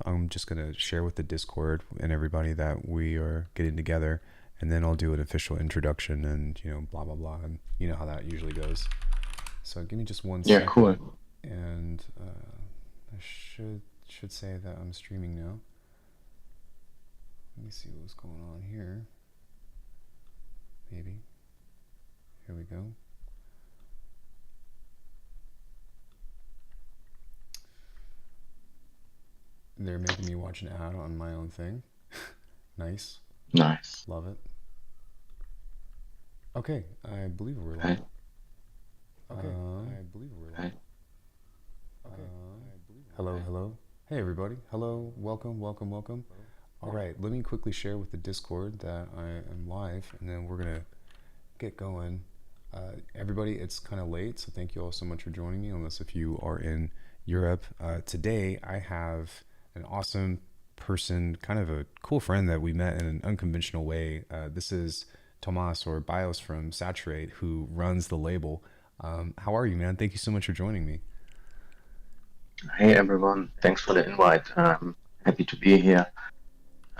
I'm just going to share with the Discord and everybody that we are getting together, and then I'll do an official introduction and, blah, blah, blah. And you know how that usually goes. So give me just one Yeah, second. cool. And I should say that I'm streaming now. Let me see what's going on here. Maybe. Here we go. They're making me watch an ad on my own thing. Nice. Nice. Love it. Okay, I believe we're Hi. live. Okay, I believe we're live. Hi. Okay. Hello, hello. Hey, everybody. Hello, welcome, welcome, welcome. All right, let me quickly share with the Discord that I am live, and then we're going to get going. Everybody, it's kind of late, so thank you all so much for joining me, unless if you are in Europe. Today, I have an awesome person, kind of a cool friend that we met in an unconventional way. This is Toumas, or Bios from Saturate, who runs the label. How are you, man? Thank you so much for joining me. Hey everyone, thanks for the invite. Happy to be here.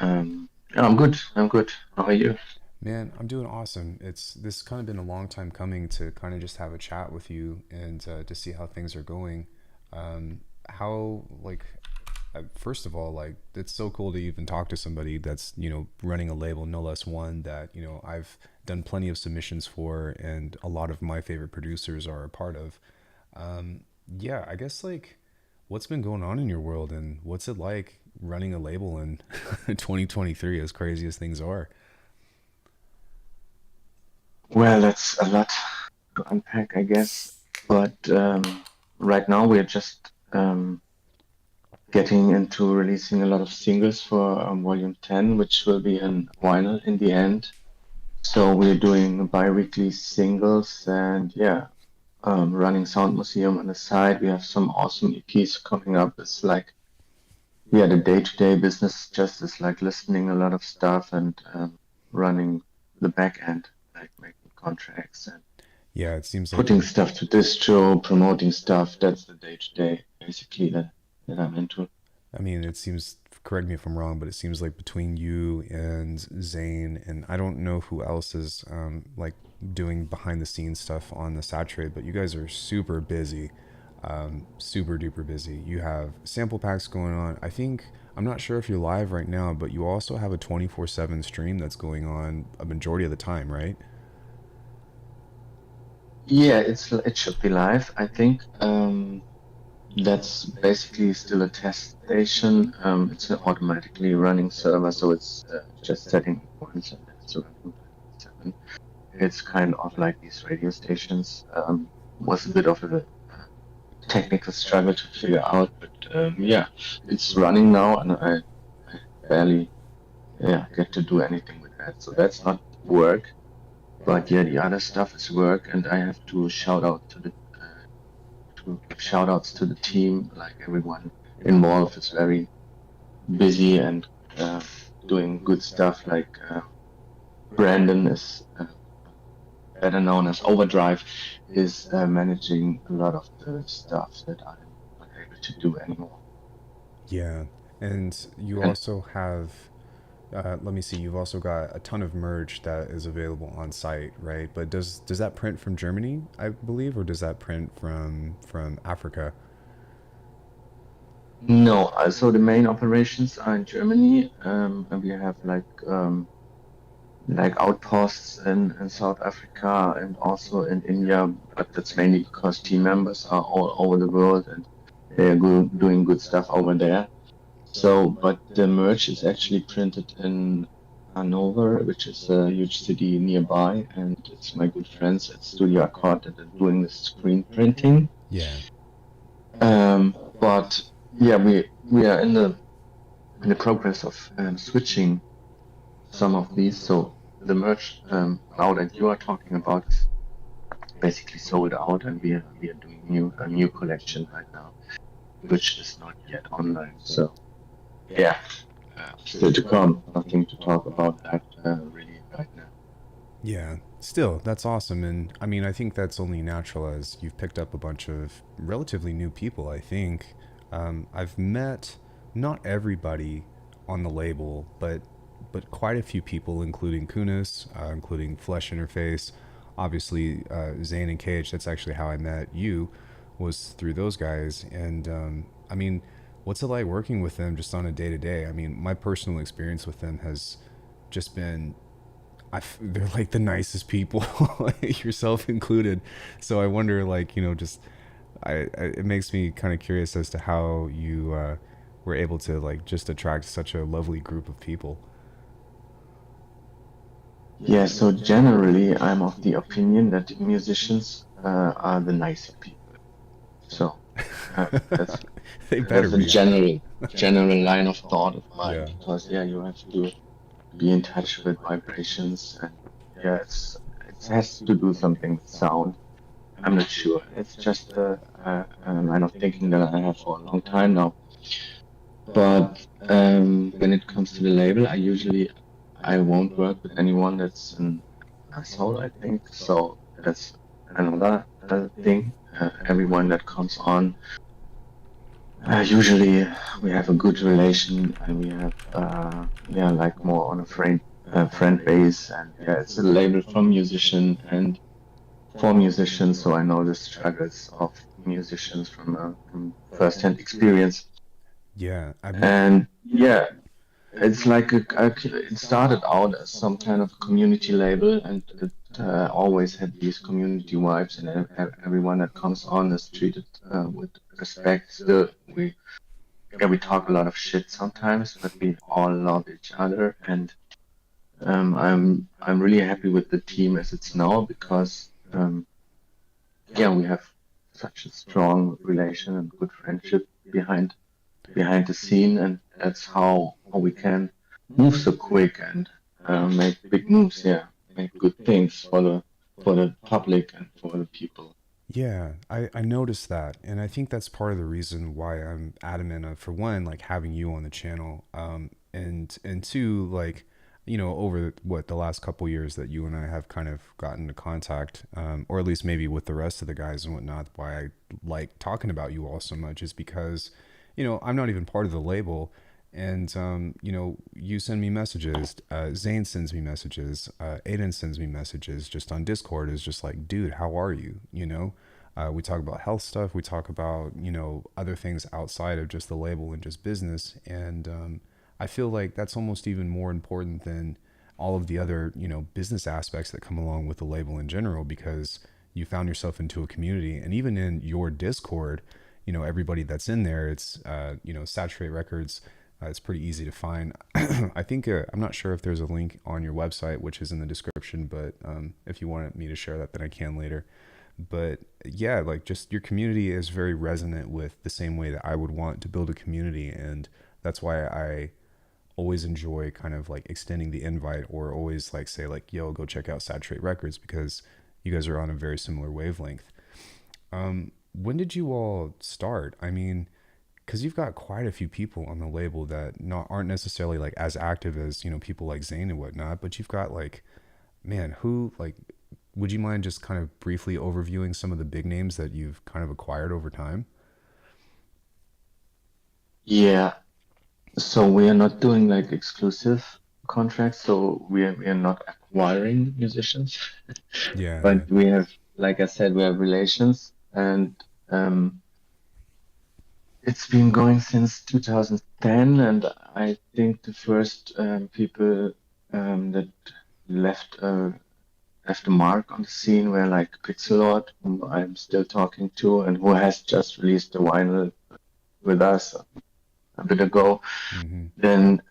Yeah, I'm good. I'm good. How are you? Man, I'm doing awesome. This kind of been a long time coming to kind of just have a chat with you and to see how things are going. How like first of all, like it's so cool to even talk to somebody that's running a label, no less one that I've done plenty of submissions for, and a lot of my favorite producers are a part of. Yeah, I guess like what's been going on in your world, and what's it like running a label in 2023, as crazy as things are? Well, that's a lot to unpack, I guess. But right now we're just getting into releasing a lot of singles for Volume 10, which will be in vinyl in the end. So we're doing bi-weekly singles and yeah, running Sound Museum on the side. We have some awesome EPs coming up. It's like yeah, the day-to-day business just is like listening a lot of stuff and running the back end, like making contracts and Yeah, it seems like putting you're stuff to distro, promoting stuff. That's the day-to-day basically that I'm into. I mean, it seems, correct me if I'm wrong, but it seems like between you and Zane, and I don't know who else is like doing behind the scenes stuff on the Saturate, but you guys are super busy, super duper busy. You have sample packs going on. I think, I'm not sure if you're live right now, but you also have a 24/7 stream that's going on a majority of the time, right? Yeah, it should be live, I think. That's basically still a test station. It's an automatically running server, so it's just setting it once and then it's running 24/7. It's kind of like these radio stations. Was a bit of a technical struggle to figure out, but yeah, it's running now, and I barely get to do anything with that. So that's not work, but yeah, the other stuff is work, and I have to shout out to give shout outs to the team. Like everyone involved is very busy and uh, doing good stuff. Like Brandon is better known as Overdrive, is managing a lot of the stuff that I'm not able to do anymore. Yeah. And you And also have, let me see, you've also got a ton of merch that is available on site, right? But does that print from Germany, I believe, or does that print from Africa? no, so the main operations are in Germany, and we have like outposts in South Africa and also in India, but that's mainly because team members are all over the world and they're doing good stuff over there. So, but the merch is actually printed in Hanover, which is a huge city nearby, and it's my good friends at Studio Accord that are doing the screen printing. Yeah. But yeah, we are in the progress of switching some of these. So the merch now that you are talking about is basically sold out, and we are doing a new collection right now, which is not yet online. So yeah, still to come. Nothing to talk about that really right now. Yeah, still, that's awesome. And I mean, I think that's only natural as you've picked up a bunch of relatively new people, I think. I've met not everybody on the label, but quite a few people, including Kunis, including Flesh Interface, obviously Zane and Cage. That's actually how I met you, was through those guys. And I mean, what's it like working with them just on a day to day? I mean, my personal experience with them has just been they're like the nicest people, yourself included. So I wonder, like, just it makes me kind of curious as to how you were able to like just attract such a lovely group of people. Yeah, so generally, I'm of the opinion that musicians are the nicer people. So that's They better that's a be. general line of thought of mine Yeah. because yeah, you have to be in touch with vibrations and yeah, it has to do something with sound. I'm not sure. It's just a line of thinking that I have for a long time now. But when it comes to the label, I won't work with anyone that's an asshole, I think. So that's another thing. Everyone that comes on, usually we have a good relation and we have yeah, like more on a friend base, and yeah, it's a label from musician and for musicians, so I know the struggles of musicians from first-hand experience. Yeah. I mean, And yeah, it's like it started out as some kind of community label, and it always had these community vibes, and everyone that comes on is treated with respect. Still, we talk a lot of shit sometimes, but we all love each other, and I'm really happy with the team as it's now because yeah, we have such a strong relation and good friendship behind the scene, and that's how we can move so quick and make big moves. Yeah, make good things for the public and for the people. yeah, I noticed that, and I think that's part of the reason why I'm adamant of, for one, like having you on the channel, and two, like, over what the last couple years that you and I have kind of gotten into contact, or at least maybe with the rest of the guys and whatnot, why I like talking about you all so much is because, I'm not even part of the label. And you send me messages. Zane sends me messages. Aiden sends me messages. Just on Discord is just like, dude, how are you? We talk about health stuff. We talk about other things outside of just the label and just business. And I feel like that's almost even more important than all of the other business aspects that come along with the label in general, because you found yourself into a community, and even in your Discord, everybody that's in there, it's Saturate Records. It's pretty easy to find. I think I'm not sure if there's a link on your website, which is in the description, but if you wanted me to share that, then I can later. But yeah, like, just your community is very resonant with the same way that I would want to build a community, and that's why I always enjoy kind of like extending the invite, or always like say like, yo, go check out Saturate Records, because you guys are on a very similar wavelength. When did you all start? I mean, because you've got quite a few people on the label that not aren't necessarily like as active as people like Zane and whatnot, but you've got like, man, who like, would you mind just kind of briefly overviewing some of the big names that you've kind of acquired over time? Yeah, so we are not doing like exclusive contracts, so we are not acquiring musicians, Yeah, yeah. but we have, like I said, we have relations, and um, it's been going since 2010, and I think the first people that left left a mark on the scene were like Pixelord, whom I'm still talking to, and who has just released a vinyl with us a bit ago. Mm-hmm. Then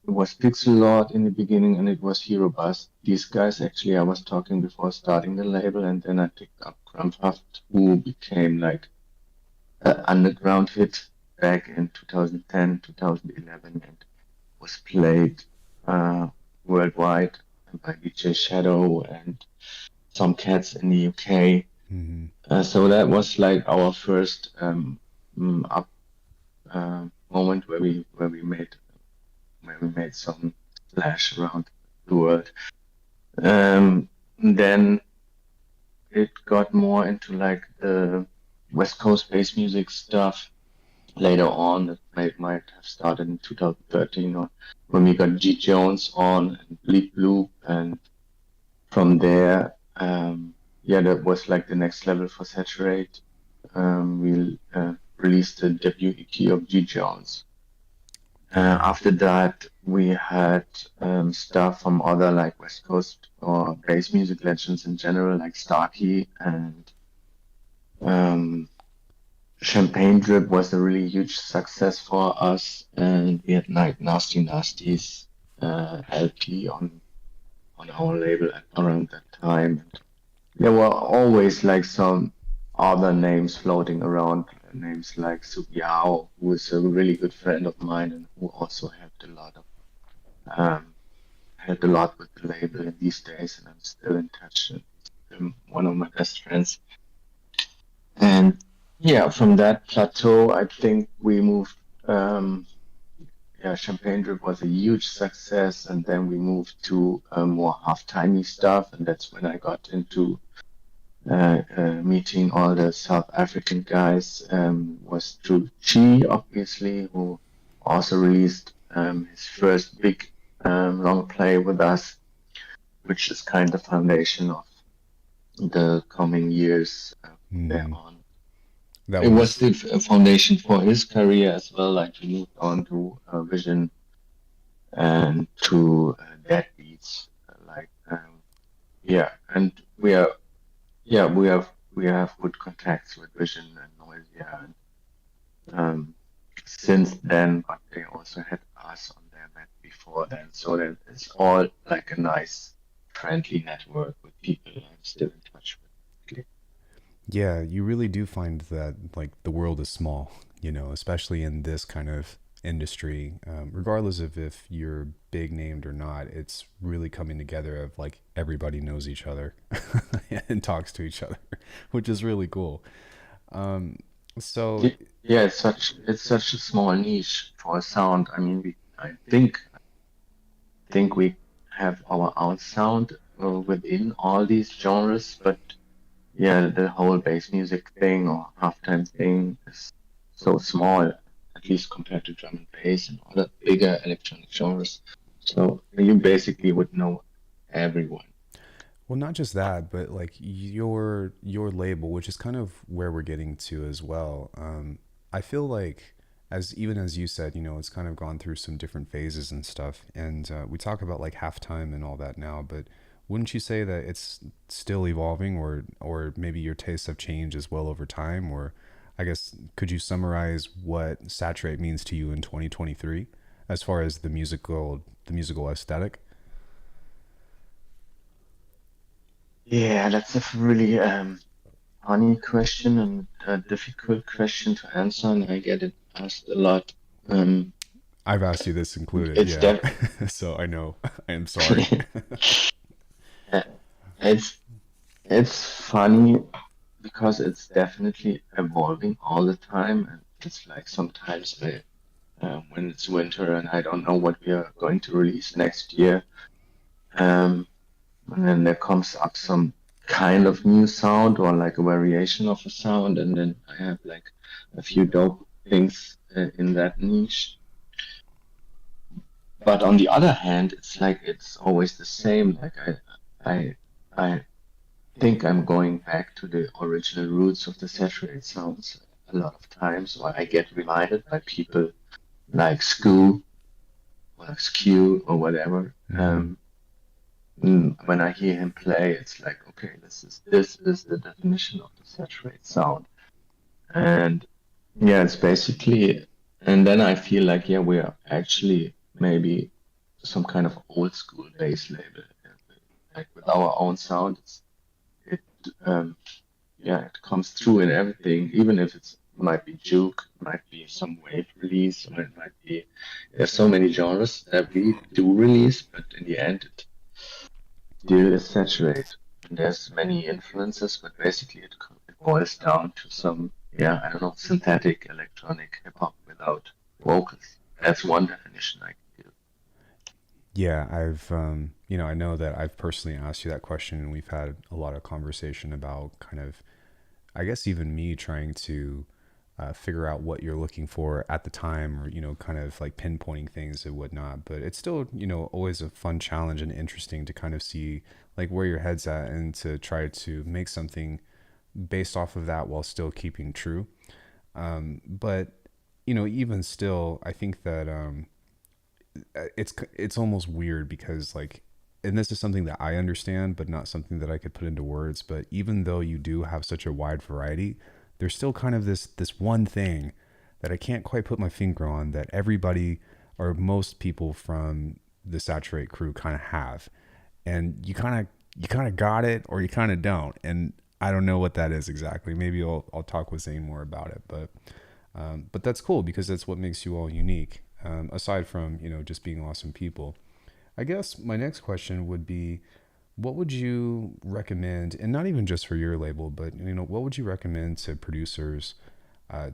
it was Pixelord in the beginning, and it was Hero Bus. These guys, actually, I was talking before starting the label, and then I picked up Kramphaft, who became like an underground hit back in 2010, 2011, and was played uh, worldwide by DJ Shadow and some cats in the UK. Mm-hmm. So that was like our first up moment where we made some splash around the world. Then it got more into like the West Coast bass music stuff, later on. It might have started in 2013, or when we got G Jones on and Bleed Blue, and from there, yeah, that was like the next level for Saturate. We released the debut EP of G Jones. Yeah. After that, we had stuff from other like West Coast or bass music legends in general, like Starkey and um, Champagne Drip was a really huge success for us, and we had like Nasty Nasty's LP on our label around that time. There were always like some other names floating around, names like Subiao, who is a really good friend of mine and who also um, helped a lot with the label in these days, and I'm still in touch. And one of my best friends. And yeah, from that plateau, I think we moved. Yeah, Champagne Drip was a huge success, and then we moved to more half-timey stuff, and that's when I got into meeting all the South African guys. Was through Chi, obviously, who also released his first big long play with us, which is kind of foundation of the coming years from there Mm. on. That It was was the foundation for his career as well. Like he moved on to Vision and to Dead Beats. Yeah, and we are yeah we have good contacts with Vision and Noisia. And since then, but they also had us on their net before then, so that it's all like a nice friendly network with people I'm still in touch with. Yeah, you really do find that like the world is small, especially in this kind of industry. Regardless of if you're big named or not, it's really coming together of like everybody knows each other and talks to each other, which is really cool. Um, so Yeah, it's such a small niche for a sound. I mean, I think we have our own sound within all these genres, but yeah, the whole bass music thing or halftime thing is so small, at least compared to drum and bass and other bigger electronic genres. So you basically would know everyone. Well, not just that, but like your label, which is kind of where we're getting to as well. I feel like as even as you said, it's kind of gone through some different phases and stuff, and we talk about like halftime and all that now, but wouldn't you say that it's still evolving, or maybe your tastes have changed as well over time, or I guess could you summarize what saturate means to you in 2023 as far as the musical aesthetic? Yeah, that's a really funny question and a difficult question to answer, and I get it asked a lot. Um, I've asked you this included, it's yeah. def So I know. I am sorry. it's it's funny because it's definitely evolving all the time, and it's like sometimes when it's winter and I don't know what we are going to release next year, um, and then there comes up some kind of new sound or like a variation of a sound, and then I have like a few dope things in that niche. But on the other hand, it's like it's always the same. Like I, I think I'm going back to the original roots of the saturated sounds a lot of times, or I get reminded by people like Scoo or Skew or whatever. Mm-hmm. When I hear him play, it's like, okay, this is the definition of the saturated sound, and yeah, it's basically, and then I feel like yeah, we are actually maybe some kind of old school bass label, like with our own sound. It um, yeah, it comes through in everything, even if it's might be juke, might be some wave release, or it might be there's so many genres that we do release, but in the end it still is saturated. And there's many influences, but basically it boils down to some yeah, I don't know, synthetic electronic hip hop without vocals. That's one definition I can give. Yeah, I know that I've personally asked you that question, and we've had a lot of conversation about kind of, I guess, even me trying to figure out what you're looking for at the time, or kind of like pinpointing things and whatnot. But it's still always a fun challenge and interesting to kind of see like where your head's at and to try to make something based off of that while still keeping true. But even still, I think that it's almost weird because like, and this is something that I understand, but not something that I could put into words. But even though you do have such a wide variety, there's still kind of this one thing that I can't quite put my finger on that everybody or most people from the Saturate crew kind of have, and you kind of got it or you kind of don't, and I don't know what that is exactly. Maybe I'll talk with Zane more about it, but that's cool because that's what makes you all unique. Aside from just being awesome people, I guess my next question would be, what would you recommend, and not even just for your label, but what would you recommend to producers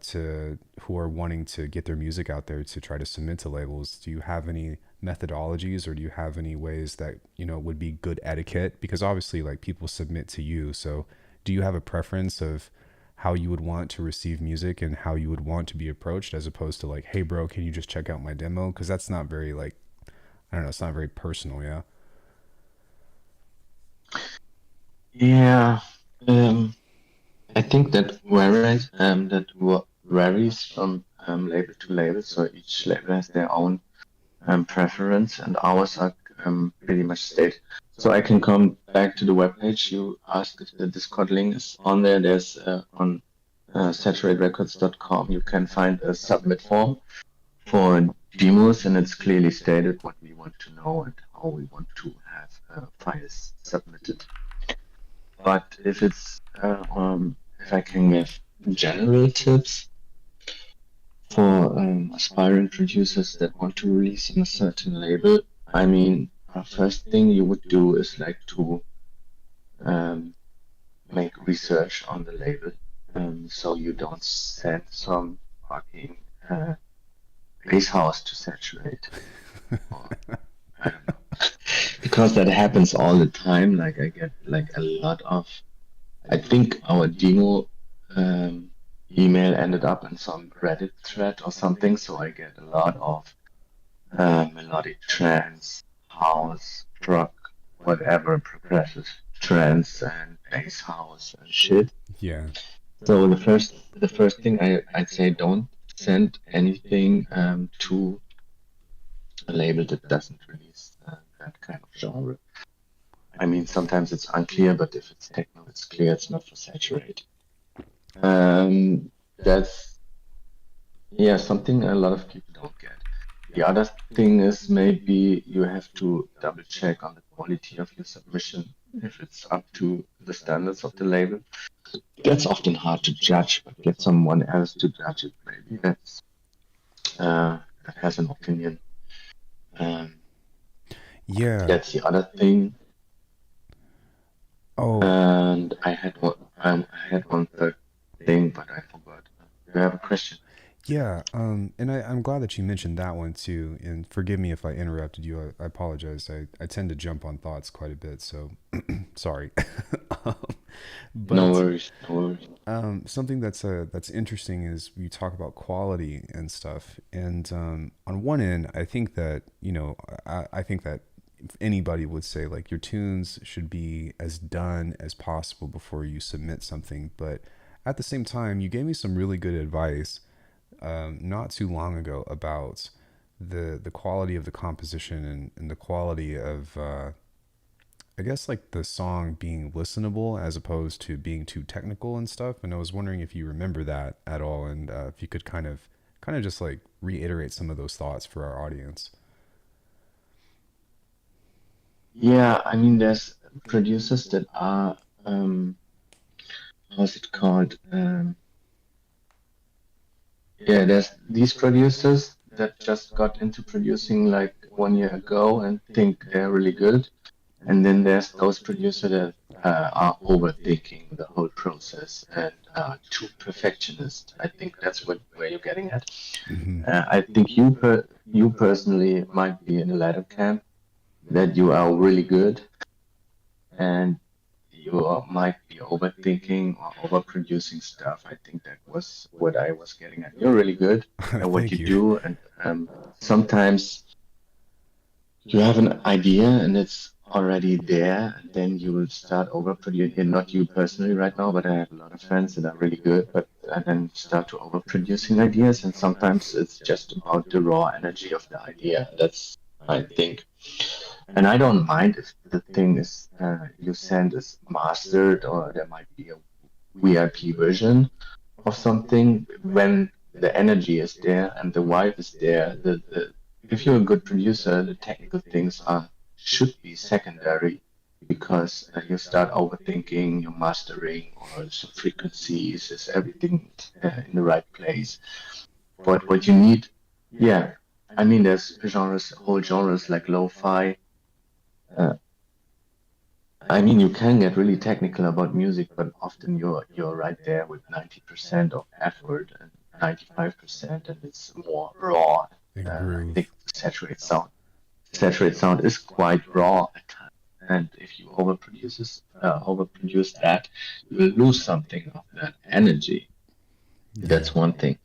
to who are wanting to get their music out there to try to submit to labels? Do you have any methodologies, or do you have any ways that would be good etiquette? Because obviously, like, people submit to you, so do you have a preference of how you would want to receive music and how you would want to be approached, as opposed to like, hey bro, can you just check out my demo? Because that's not very, like, I don't know, it's not very personal. Yeah. Yeah, I think that varies from label to label. So each label has their own preference, and ours are pretty much stated. So I can come back to the webpage. You asked if the Discord link is on there. There's on saturaterecords.com. You can find a submit form for demos, and it's clearly stated what we want to know and how we want to have files submitted. But if if I can give general tips for aspiring producers that want to release on a certain label, I mean, first thing you would do is like to make research on the label, so you don't send some fucking bass house to saturate, or I don't know, because that happens all the time. Like I get like a lot of. I think our demo email ended up in some Reddit thread or something, so I get a lot of melodic trance, house, rock, whatever, progressive trance and bass house and shit. Yeah. So the first thing I'd say, don't send anything to a label that doesn't release that kind of genre. I mean, sometimes it's unclear, but if it's techno, it's clear it's not for saturate. That's something a lot of people don't get. The other thing is maybe you have to double check on the quality of your submission if it's up to the standards of the label. That's often hard to judge, but get someone else to judge it. Maybe that has an opinion. Yeah. That's the other thing. Oh, And I had one third thing, but I forgot. You have a question? yeah. And I'm glad that you mentioned that one too. And forgive me if I interrupted you. I apologize. I tend to jump on thoughts quite a bit, so sorry. Um, No but worries, no worries. something that's interesting is we talk about quality and stuff. And on one end, I think that I think that anybody would say like your tunes should be as done as possible before you submit something. But at the same time, you gave me some really good advice not too long ago about the quality of the composition and the quality of I guess like the song being listenable as opposed to being too technical and stuff. And I was wondering if you remember that at all, and if you could kind of just like reiterate some of those thoughts for our audience. Yeah, I mean, there's producers that are, how's it called? Yeah, there's these producers that just got into producing like 1 year ago and think they're really good. And then there's those producers that are overthinking the whole process and are too perfectionist. I think that's where you're getting at. Mm-hmm. I think you personally might be in the latter camp, that you are really good and you might be overthinking or overproducing stuff. I think that was what I was getting at. You're really good at what you Thank you. do, and sometimes you have an idea and it's already there, and then you will start overproducing. Not you personally right now, but I have a lot of friends that are really good, but and then start to overproducing ideas, and sometimes it's just about the raw energy of the idea. That's, I think, and I don't mind if the thing is you send is mastered or there might be a VIP version of something when the energy is there and the vibe is there. The if you're a good producer, the technical things are should be secondary because you start overthinking your mastering or some frequencies, is everything in the right place. But what you need, yeah, I mean, there's genres, whole genres like lo-fi. Uh, I mean, you can get really technical about music, but often you're right there with 90% of effort and 95%, and it's more raw. And I think groove. saturated sound is quite raw at times, and if you overproduce that, you will lose something of that energy. Yeah. That's one thing.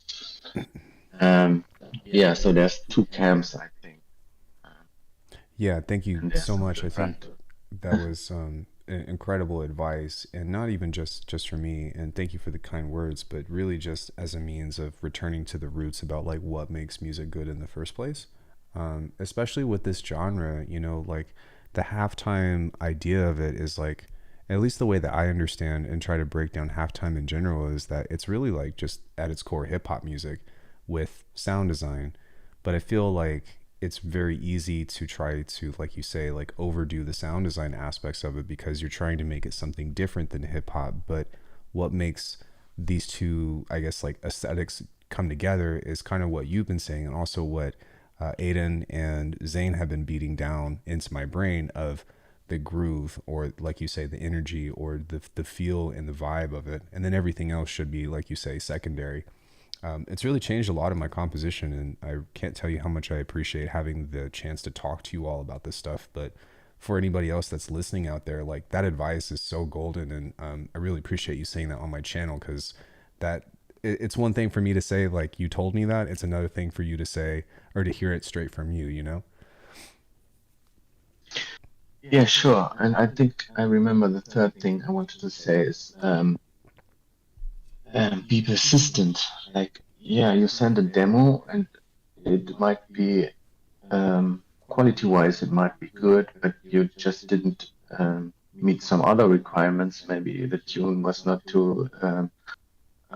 Um, yeah, so there's two camps, I think, um, Yeah, thank you and there's so some much. I think different. that was incredible advice, and not even just for me. And thank you for the kind words, but really just as a means of returning to the roots about like what makes music good in the first place. Especially with this genre, like the halftime idea of it is like, at least the way that I understand and try to break down halftime in general is that it's really like just at its core hip hop music with sound design. But I feel like it's very easy to try to, like you say, like overdo the sound design aspects of it because you're trying to make it something different than hip hop. But what makes these two, I guess, like aesthetics come together is kind of what you've been saying, and also what Aiden and Zane have been beating down into my brain of the groove, or like you say, the energy, or the feel and the vibe of it, and then everything else should be, like you say, secondary. It's really changed a lot of my composition, and I can't tell you how much I appreciate having the chance to talk to you all about this stuff. But for anybody else that's listening out there, like that advice is so golden, and I really appreciate you saying that on my channel, because that it's one thing for me to say like you told me that, it's another thing for you to say or to hear it straight from you, you know? Yeah, sure. And I think I remember the third thing I wanted to say is be persistent. Like, yeah, you send a demo and it might be quality-wise, it might be good, but you just didn't meet some other requirements. Maybe the tune was not to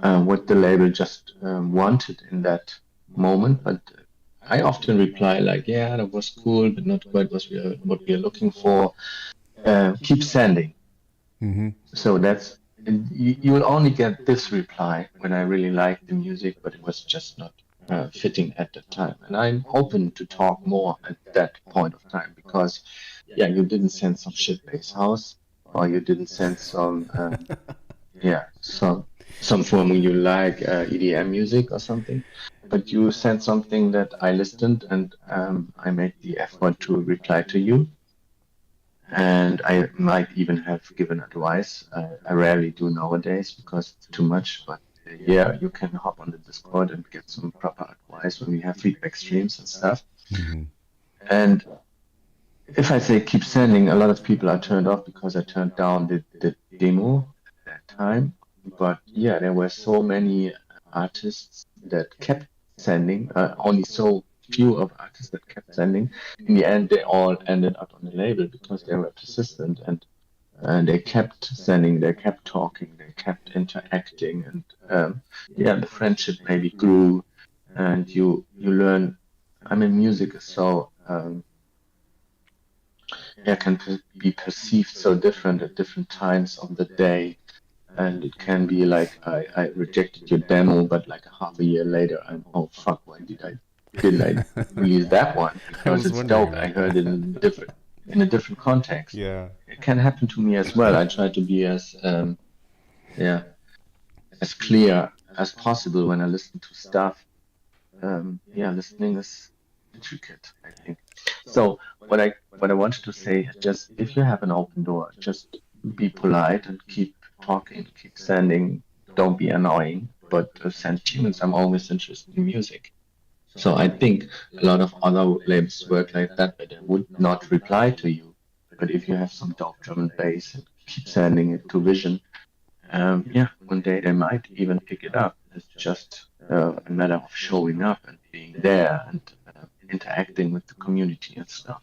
what the label just wanted in that moment. But I often reply like, yeah, that was cool, but not quite what we are looking for. Keep sending. Mm-hmm. So that's, and you will only get this reply when I really like the music, but it was just not fitting at the time. And I'm open to talk more at that point of time because, yeah, you didn't send some shit bass house, or you didn't send some, yeah, some form you like EDM music or something, but you sent something that I listened, and I made the effort to reply to you, and I might even have given advice. I rarely do nowadays because it's too much, but yeah, you can hop on the Discord and get some proper advice when we have feedback streams and stuff. Mm-hmm. And if I say keep sending, a lot of people are turned off because I turned down the demo at that time. But yeah, there were so many artists that kept sending, only so few of artists that kept sending. In the end, they all ended up on the label because they were persistent, and they kept sending, they kept talking, they kept interacting, and yeah, the friendship maybe grew, and you learn. I mean, music is so yeah, can be perceived so different at different times of the day. And it can be like I rejected your demo, but like a half a year later, I'm, oh fuck, why didn't I release that one? I Because was it's wondering dope. I about heard it that. in a different context. Yeah. It can happen to me as well. I try to be as yeah, as clear as possible when I listen to stuff. Yeah, listening is intricate, I think. So what I wanted to say is just if you have an open door, just be polite and keep talking, keep sending, don't be annoying, but send tunes. I'm always interested in music. So I think a lot of other labels work like that, but they would not reply to you. But if you have some dope drum and bass and keep sending it to Vision, yeah, one day they might even pick it up. It's just a matter of showing up and being there and interacting with the community and stuff.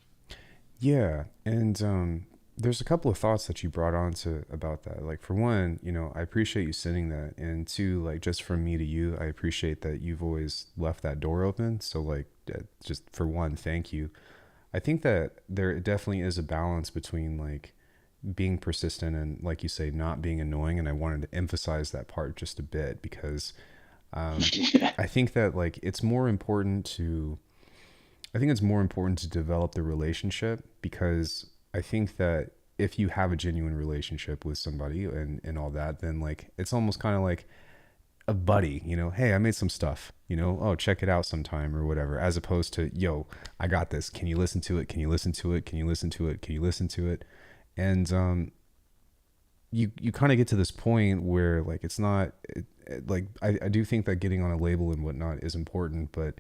Yeah, and there's a couple of thoughts that you brought on to about that. Like for one, I appreciate you sending that, and two, like just from me to you, I appreciate that you've always left that door open. So like, just for one, thank you. I think that there definitely is a balance between like being persistent and, like you say, not being annoying. And I wanted to emphasize that part just a bit because Yeah. I think that like I think it's more important to develop the relationship, because I think that if you have a genuine relationship with somebody and all that, then like it's almost kind of like a buddy, hey, I made some stuff, oh, check it out sometime or whatever, as opposed to, yo, I got this. Can you listen to it? Can you listen to it? Can you listen to it? Can you listen to it? And you kind of get to this point where like it's not like I do think that getting on a label and whatnot is important, but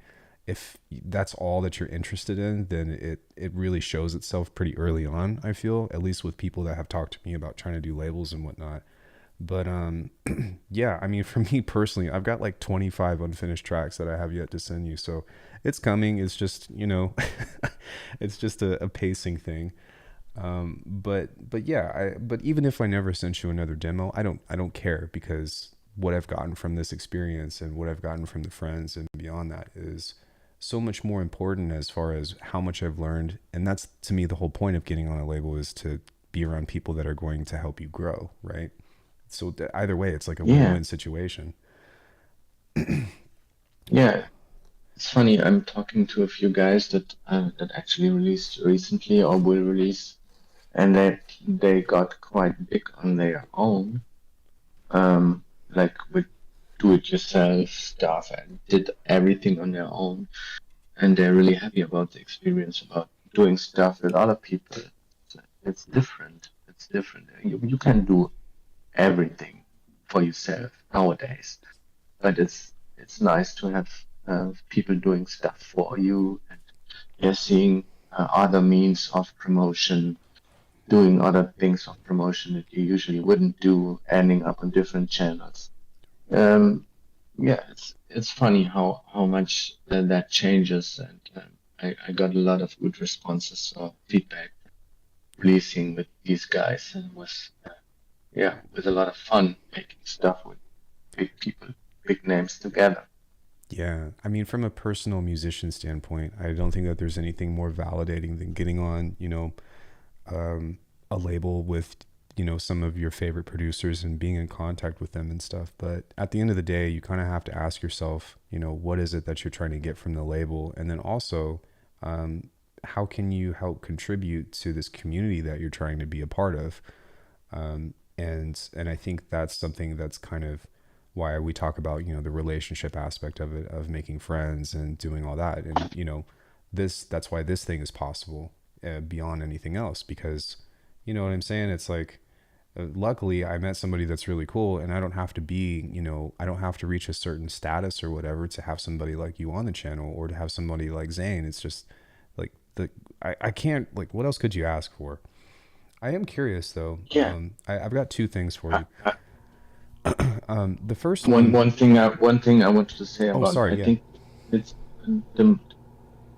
if that's all that you're interested in, then it really shows itself pretty early on, I feel, at least with people that have talked to me about trying to do labels and whatnot. But yeah, I mean, for me personally, I've got like 25 unfinished tracks that I have yet to send you, so it's coming. It's just, it's just a pacing thing. But yeah, but even if I never sent you another demo, I don't care, because what I've gotten from this experience and what I've gotten from the friends and beyond that is so much more important as far as how much I've learned. And that's, to me, the whole point of getting on a label, is to be around people that are going to help you grow, right? So either way, it's like a Yeah, win-win situation. yeah. It's funny. I'm talking to a few guys that actually released recently or will release, and they got quite big on their own, like with do-it-yourself stuff, and did everything on their own, and they're really happy about the experience about doing stuff with other people. It's different. It's different. You can do everything for yourself nowadays, but it's nice to have people doing stuff for you, and you're seeing other means of promotion, doing other things of promotion that you usually wouldn't do, ending up on different channels. Um, yeah, it's funny how much that changes, and I got a lot of good responses or feedback releasing with these guys, and it was yeah, with a lot of fun making stuff with big people, big names together. Yeah, I mean, from a personal musician standpoint, I don't think that there's anything more validating than getting on, um, a label with, some of your favorite producers and being in contact with them and stuff. But at the end of the day, you kind of have to ask yourself, what is it that you're trying to get from the label? And then also, how can you help contribute to this community that you're trying to be a part of? And I think that's something that's kind of why we talk about, the relationship aspect of it, of making friends and doing all that. And that's why this thing is possible, beyond anything else, because you know what I'm saying. It's like, luckily I met somebody that's really cool, and I don't have to be, I don't have to reach a certain status or whatever to have somebody like you on the channel, or to have somebody like Zane. It's just like I can't, like, what else could you ask for? I am curious though. Yeah. I've got two things for Uh, you. uh, The first one one, one thing I wanted to say oh, about, sorry, I yeah. think it's the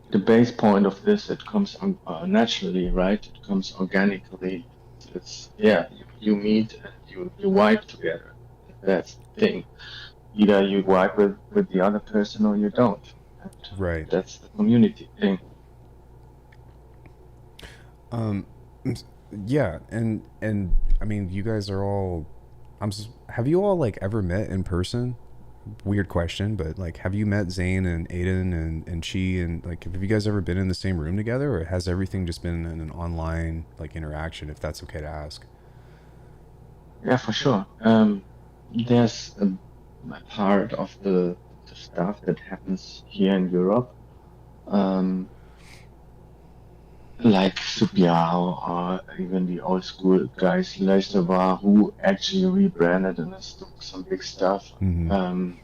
the base point of this. It comes on, naturally, right? It comes organically. It's yeah, you meet and you vibe together. That's the thing. Either you vibe with the other person or you don't. And Right. that's the community thing. Um, yeah, and I mean, you guys are all. Have you all like ever met in person? Weird question, but like, have you met Zane and Aiden and Chi, and like, have you guys ever been in the same room together, or has everything just been in an online like interaction? If that's okay to ask. Yeah, for sure. There's a part of the stuff that happens here in Europe. Um, like Subiao or even the old school guys, Leistevar, who actually rebranded and is doing some big stuff. Mm-hmm.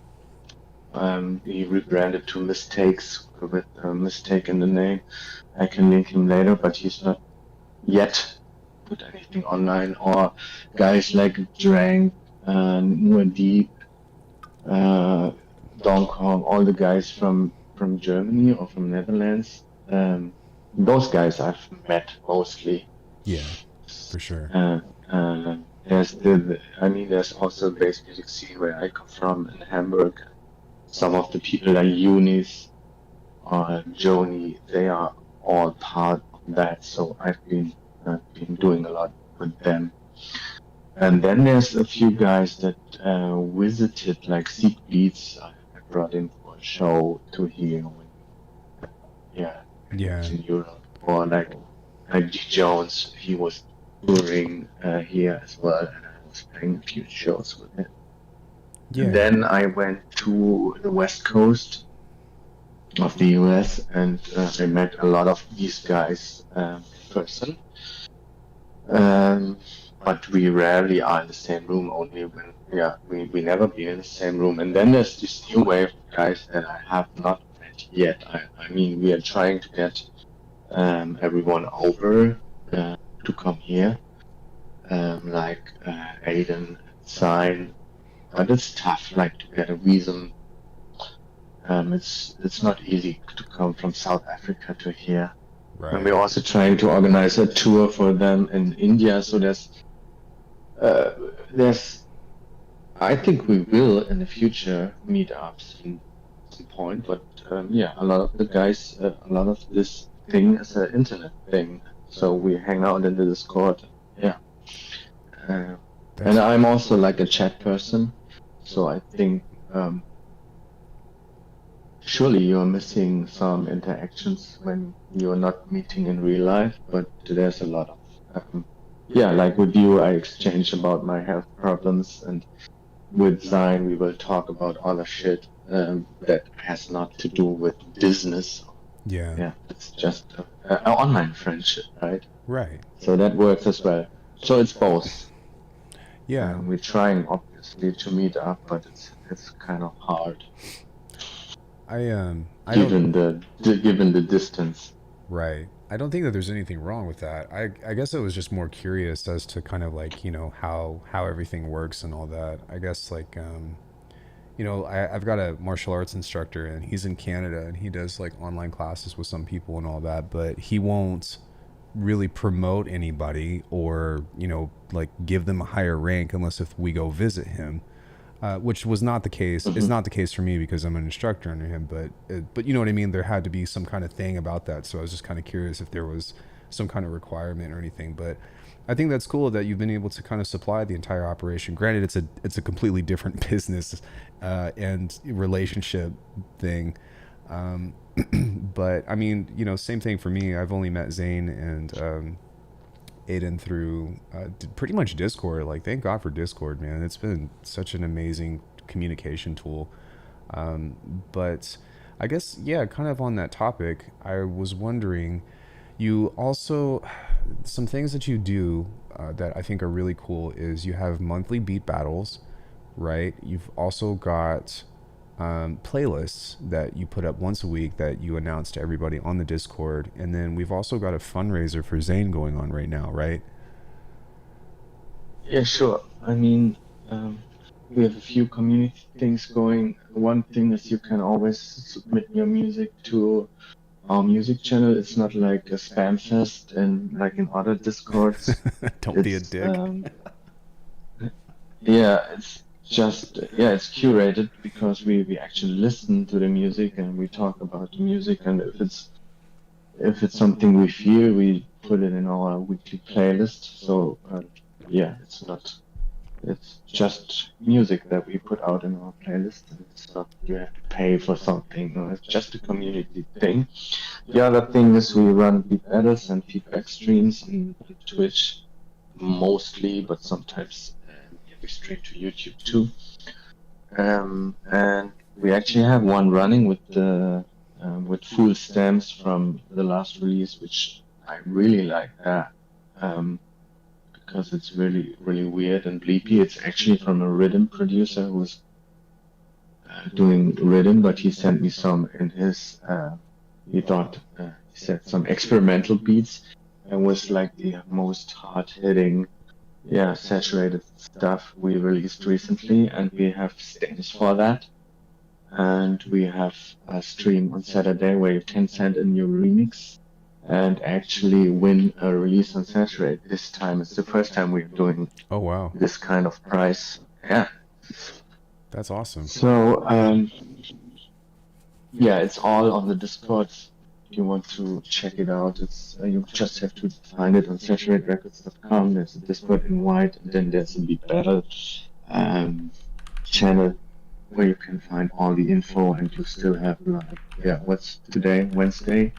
He rebranded to Mistakes with a mistake in the name. I can link him later, but he's not yet put anything online. Or guys like Drank, Muad'Dib, Donkong, all the guys from Germany or from Netherlands. Those guys I've met mostly. Yeah, for sure. Uh, there's also the bass music scene where I come from in Hamburg. Some of the people like Eunice or Joni, they are all part of that. So I've been doing a lot with them. And then there's a few guys that visited, like Seek Beats. I brought in for a show to here when he was in Europe, or like G Jones. He was touring here as well, and I was playing a few shows with him. Yeah. And then I went to the West Coast of the US, and I met a lot of these guys in person. But we rarely are in the same room, only when, we never been in the same room. And then there's this new wave of guys that I have not met yet. I mean, we are trying to get everyone over to come here, like Aiden, Sign, but it's tough, like to get a visa. It's not easy to come from South Africa to here. Right. And we're also trying to organize a tour for them in India. So I think we will in the future meet up at some point. But a lot of the guys, a lot of this thing is an internet thing. So we hang out in the Discord. Yeah. And I'm also like a chat person. So I think surely you're missing some interactions when you're not meeting in real life, but there's a lot of, like with you, I exchange about my health problems, and with Zine, we will talk about other shit that has not to do with business. Yeah. It's just an online friendship, right? Right. So that works as well. So it's both. Yeah. We're trying, obviously, to meet up, but it's kind of hard. Given the distance. Right. I don't think that there's anything wrong with that. I guess I was just more curious as to kind of like, how everything works and all that. I guess like, I've got a martial arts instructor, and he's in Canada, and he does like online classes with some people and all that, but he won't really promote anybody or, like give them a higher rank unless if we go visit him. Which was not the case. Mm-hmm. It's not the case for me because I'm an instructor under him. But you know what I mean. There had to be some kind of thing about that. So I was just kind of curious if there was some kind of requirement or anything. But I think that's cool that you've been able to kind of supply the entire operation. Granted, it's a completely different business and relationship thing. But I mean, same thing for me. I've only met Zane and Aiden through pretty much Discord. Like, thank God for Discord, man. It's been such an amazing communication tool. But I guess, kind of on that topic, I was wondering, you also, some things that you do that I think are really cool is you have monthly beat battles, right? You've also got playlists that you put up once a week that you announce to everybody on the Discord, and then we've also got a fundraiser for Zane going on right now, right? Yeah, sure. I mean, we have a few community things going. One thing is you can always submit your music to our music channel. It's not like a spam fest and like in other Discords. Don't be a dick. It's just it's curated because we actually listen to the music and we talk about the music, and if it's something we feel, we put it in our weekly playlist. So it's just music that we put out in our playlist, and it's not you have to pay for something. No, it's just a community thing. The other thing is we run beat battles and feedback streams on Twitch mostly, but sometimes we stream to YouTube too. And we actually have one running with full stems from the last release, which I really like that because it's really, really weird and bleepy. It's actually from a rhythm producer who's doing rhythm, but he sent me some in his, he thought, he said some experimental beats and was like the most hard-hitting, yeah, saturated stuff we released recently. And we have stage for that. And we have a stream on Saturday where you can send a new remix and actually win a release on Saturate. This time it's the first time we're doing Oh, wow. this kind of prize. Yeah. That's awesome. So, yeah, it's all on the Discord. If you want to check it out, it's you just have to find it on saturaterecords.com. There's a Discord invite, and then there's a Beat Battle channel where you can find all the info, and you still have like, yeah, what's today, Wednesday,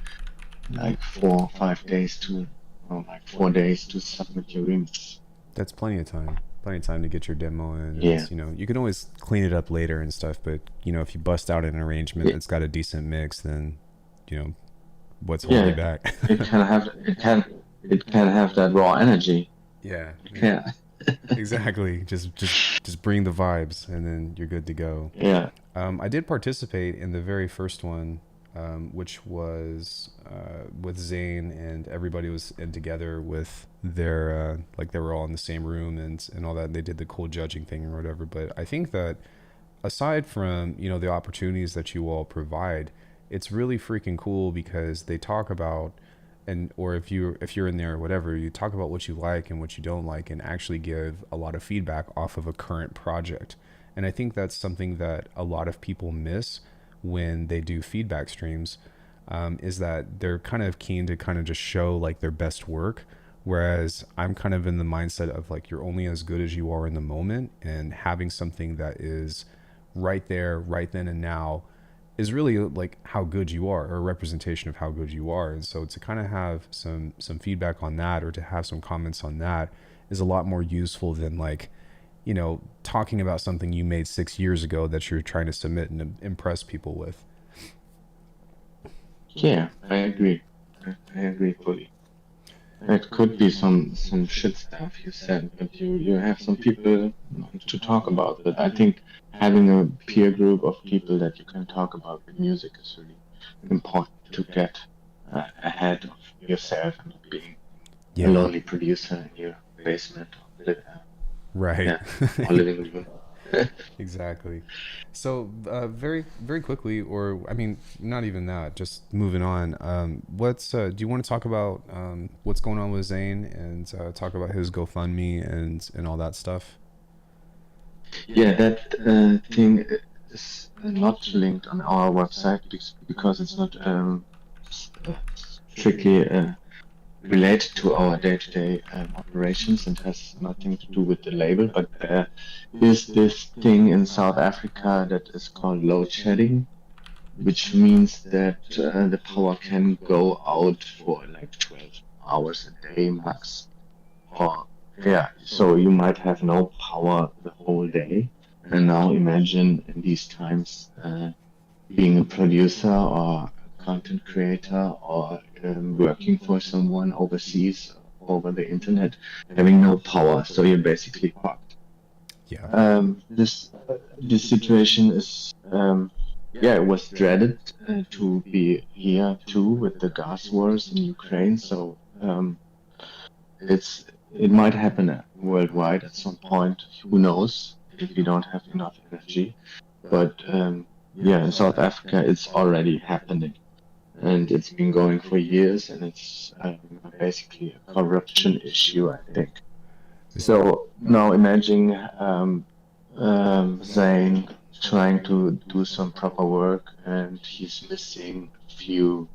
like 4 or 5 days to, or like 4 days to submit your remix. That's plenty of time. Plenty of time to get your demo in. Yeah. You know, you can always clean it up later and stuff, but you know, if you bust out an arrangement that's got a decent mix, then you know, what's holding you back? it can have that raw energy. Yeah. Yeah. Exactly. Just bring the vibes, and then you're good to go. Yeah. I did participate in the very first one, which was with Zane, and everybody was in together with their like they were all in the same room and all that. And they did the cool judging thing or whatever. But I think that aside from, you know, the opportunities that you all provide, it's really freaking cool because they talk about, and or if you're in there or whatever, you talk about what you like and what you don't like, and actually give a lot of feedback off of a current project. And I think that's something that a lot of people miss when they do feedback streams, is that they're kind of keen to kind of just show like their best work. Whereas I'm kind of in the mindset of like, you're only as good as you are in the moment, and having something that is right there, right then and now is really like how good you are, or a representation of how good you are. And so to kind of have some feedback on that, or to have some comments on that, is a lot more useful than like, you know, talking about something you made 6 years ago that you're trying to submit and impress people with. Yeah, I agree. I agree fully. It could be some shit stuff you said, but you have some people to talk about it. I think having a peer group of people that you can talk about with music is really important to get ahead of yourself and not being a lonely producer in your basement or right. or living room. Exactly. So very very quickly, or I mean not even that, just moving on, what's do you want to talk about what's going on with Zane, and talk about his GoFundMe and all that stuff? Yeah, that thing is not linked on our website because it's not strictly related to our day-to-day operations and has nothing to do with the label. But there is this thing in South Africa that is called load shedding, which means that the power can go out for like 12 hours a day max. Or yeah, so you might have no power the whole day. And now imagine in these times being a producer or a content creator or working for someone overseas over the internet, having no power. So you're basically fucked. Yeah. This situation is yeah, it was dreaded to be here too with the gas wars in Ukraine. So it might happen worldwide at some point. Who knows if we don't have enough energy? But yeah, in South Africa, it's already happening, and it's been going for years, and it's basically a corruption issue, I think. So now imagine Zayn trying to do some proper work, and he's missing a few,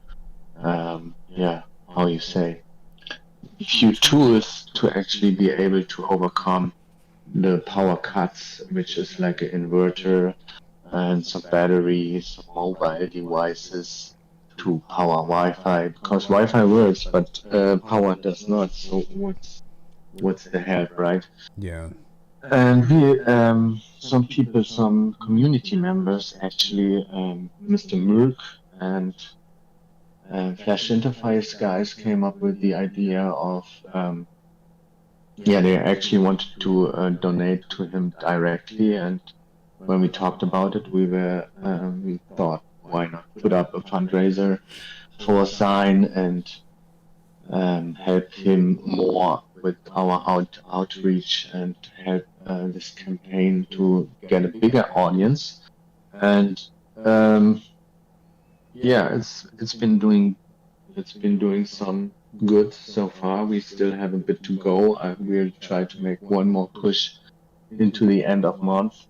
yeah, how you say, few tools to actually be able to overcome the power cuts, which is like an inverter and some batteries, some mobile devices to power Wi-Fi, because Wi-Fi works, but power does not. So what's the help, right? Yeah. And we, some people, some community members, actually, Mr. Murk and Flash Interface guys came up with the idea of yeah, they actually wanted to donate to him directly, and when we talked about it, we thought, why not put up a fundraiser for a sign and help him more with our outreach and help this campaign to get a bigger audience. And um, yeah, it's been doing some good so far. We still have a bit to go. We'll try to make one more push into the end of month,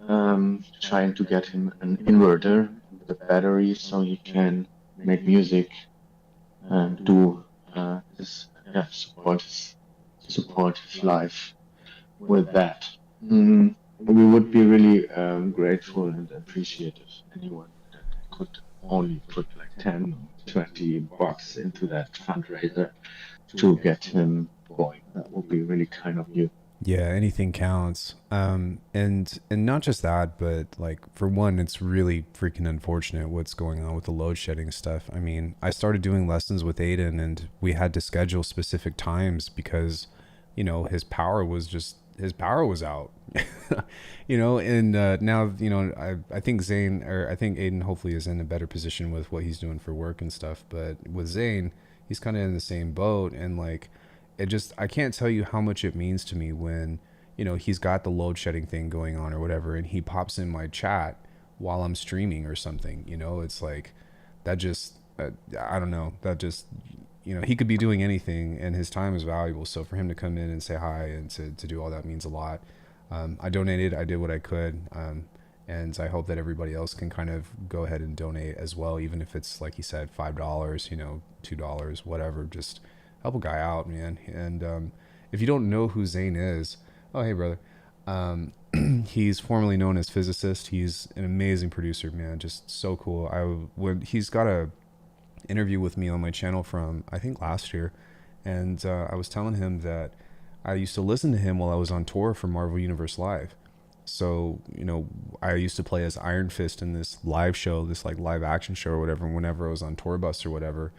trying to get him an inverter with a battery so he can make music and do support his life with that. We would be really grateful and appreciative anyone that could only put like 10 or 20 bucks into that fundraiser to get him going. That would be really kind of you. Yeah, anything counts. And not just that, but like for one, it's really freaking unfortunate what's going on with the load shedding stuff. I mean, I started doing lessons with Aiden, and we had to schedule specific times because, his power was out. And now I think I think Aiden hopefully is in a better position with what he's doing for work and stuff. But with Zane, he's kind of in the same boat, and like I can't tell you how much it means to me when, he's got the load shedding thing going on or whatever, and he pops in my chat while I'm streaming or something. It's like that just, I don't know, that just, he could be doing anything and his time is valuable. So for him to come in and say hi and to do all that means a lot. I donated, I did what I could. And I hope that everybody else can kind of go ahead and donate as well, even if it's like he said, $5, $2, whatever, just help a guy out, man. And if you don't know who Zane is, oh hey brother, he's formerly known as Physicist. He's an amazing producer, man, just so cool. He's got a interview with me on my channel from I think last year, and I was telling him that I used to listen to him while I was on tour for Marvel Universe Live. So, I used to play as Iron Fist in this live show, this like live action show or whatever. Whenever I was on tour bus or whatever,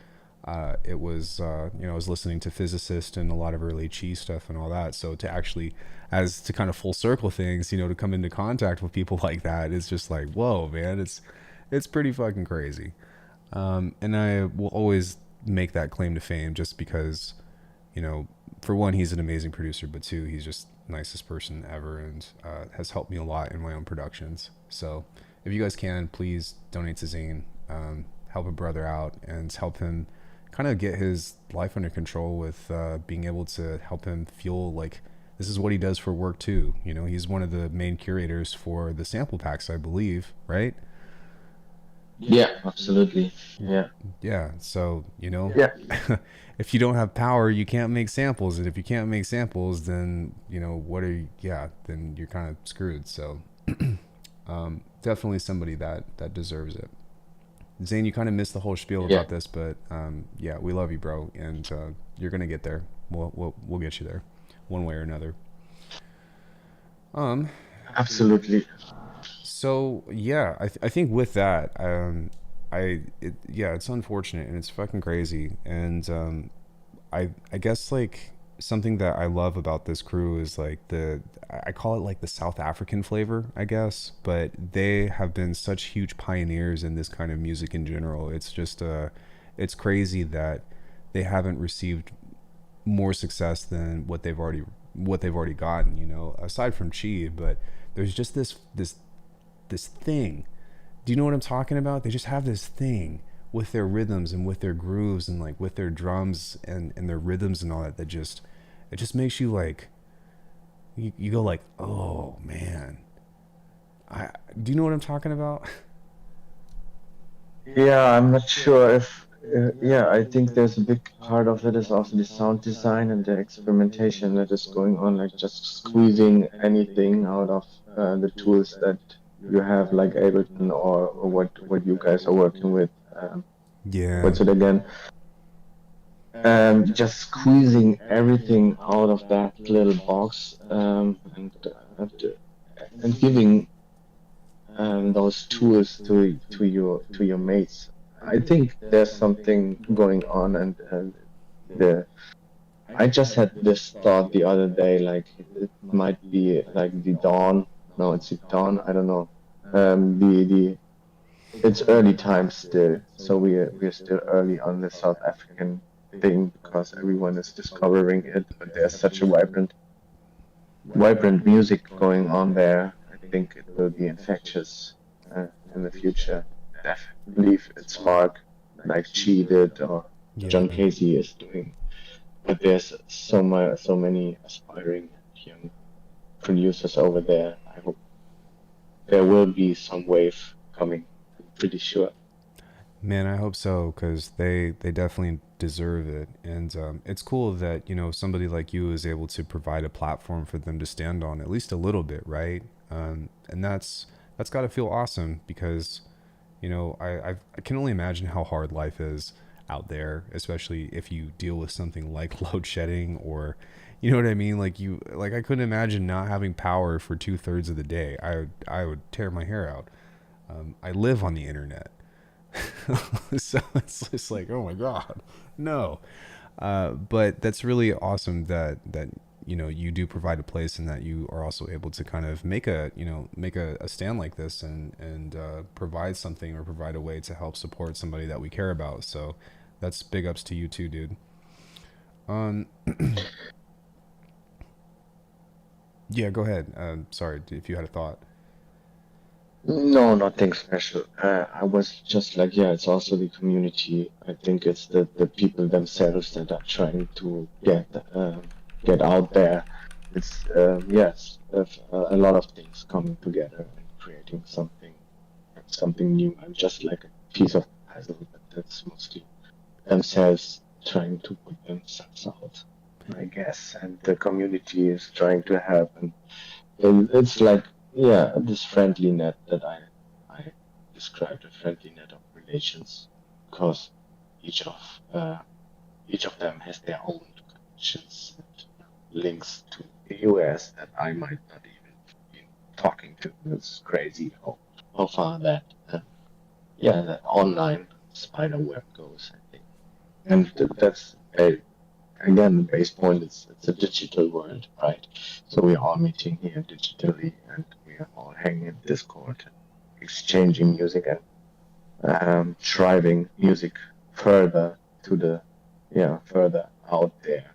it was, I was listening to Physicist and a lot of early Chi stuff and all that. So to actually, as to kind of full circle things, to come into contact with people like that, it's just like, whoa, man, it's pretty fucking crazy. And I will always make that claim to fame just because, for one, he's an amazing producer, but two, he's just nicest person ever and has helped me a lot in my own productions. So if you guys can, please donate to Zane, help a brother out and help him kind of get his life under control with being able to help him feel like this is what he does for work too. He's one of the main curators for the sample packs, I believe, right? Yeah, absolutely. Yeah. Yeah. So, Yeah. if you don't have power, you can't make samples. And if you can't make samples, then, then you're kind of screwed. So definitely somebody that deserves it. Zane, you kind of missed the whole spiel about this, but yeah, we love you, bro. And you're going to get there. We'll get you there one way or another. Absolutely. So yeah, I think with that, it's unfortunate and it's fucking crazy. And I guess like something that I love about this crew is like I call it like the South African flavor, I guess, but they have been such huge pioneers in this kind of music in general. It's just it's crazy that they haven't received more success than what they've already gotten, aside from Chi. But there's just this thing. Do you know what I'm talking about? They just have this thing with their rhythms and with their grooves and like with their drums and their rhythms and all that it just makes you like you go like, oh man. Do you know what I'm talking about? Yeah, I'm not sure if I think there's a big part of it is also the sound design and the experimentation that is going on, like just squeezing anything out of the tools that you have, like Ableton or what you guys are working with. Yeah. What's it again? Just squeezing everything out of that little box, and giving those tools to your mates. I think there's something going on, and the I just had this thought the other day, like it might be like the dawn. No, it's the dawn. I don't know. The it's early times still, so we're still early on the South African thing because everyone is discovering it. But there's such a vibrant music going on there. I think it will be infectious in the future. Definitely leave its mark, like Chi did or Yeah. John Casey is doing. But there's so many aspiring young producers over there. I hope there will be some wave coming. I'm pretty sure. Man, I hope so because they definitely deserve it, and it's cool that somebody like you is able to provide a platform for them to stand on at least a little bit, right? And that's got to feel awesome because I can only imagine how hard life is out there, especially if you deal with something like load shedding or you know what I mean. Like I couldn't imagine not having power for 2/3 of the day. I would tear my hair out. I live on the internet. So it's just like, oh my god, no. But that's really awesome that you do provide a place and that you are also able to kind of make a stand like this and provide something or provide a way to help support somebody that we care about. So that's big ups to you too, dude. Um, yeah, go ahead. Sorry if you had a thought. No, nothing special. I was just like, yeah, it's also the community. I think it's the people themselves that are trying to get out there. It's yes, a lot of things coming together and creating something new. I'm just like a piece of puzzle, but that's mostly themselves trying to put themselves out, I guess. And the community is trying to help, and it's like, yeah, this friendly net that I described, a friendly net of relations, because each of uh, each of them has their own connections and links to the US that I might not even be talking to. It's crazy how far that yeah, that online spider web goes, I think. And that's again the base point. It's a digital world, right? So we're all meeting here digitally, and we are all hanging in Discord and exchanging music and driving music further to the further out there.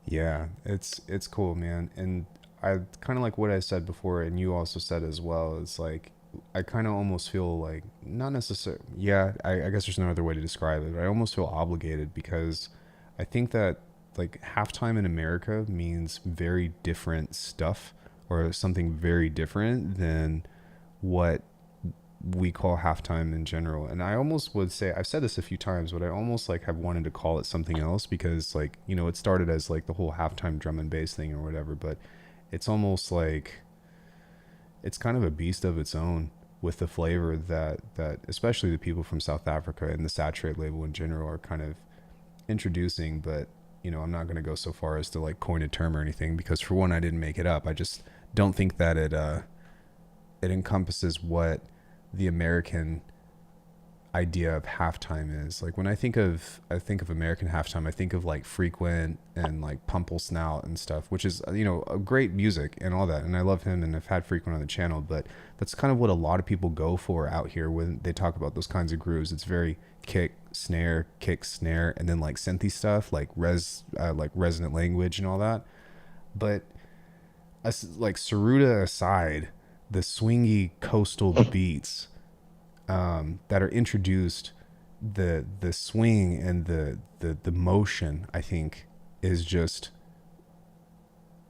Yeah, it's cool, man. And I kind of like what I said before, and you also said as well. It's like I kind of almost feel like not necessarily. Yeah, I guess there's no other way to describe it. But I almost feel obligated because I think that like halftime in America means very different stuff or something very different than what we call halftime in general. And I almost would say I've said this a few times, but I almost like have wanted to call it something else because like, it started as like the whole halftime drum and bass thing or whatever, but it's almost like it's kind of a beast of its own with the flavor that especially the people from South Africa and the Saturate label in general are kind of introducing. But I'm not going to go so far as to like coin a term or anything because for one, I didn't make it up. I just don't think that it encompasses what the American idea of halftime is. Like when I think of American halftime, I think of like Frequent and like Pumple Snout and stuff, which is a great music and all that, and I love him and I've had Frequent on the channel, but that's kind of what a lot of people go for out here when they talk about those kinds of grooves. It's very kick snare, and then like synthy stuff like like resonant language and all that. But like Saruda aside, the swingy coastal beats that are introduced, the swing and the motion, I think, is just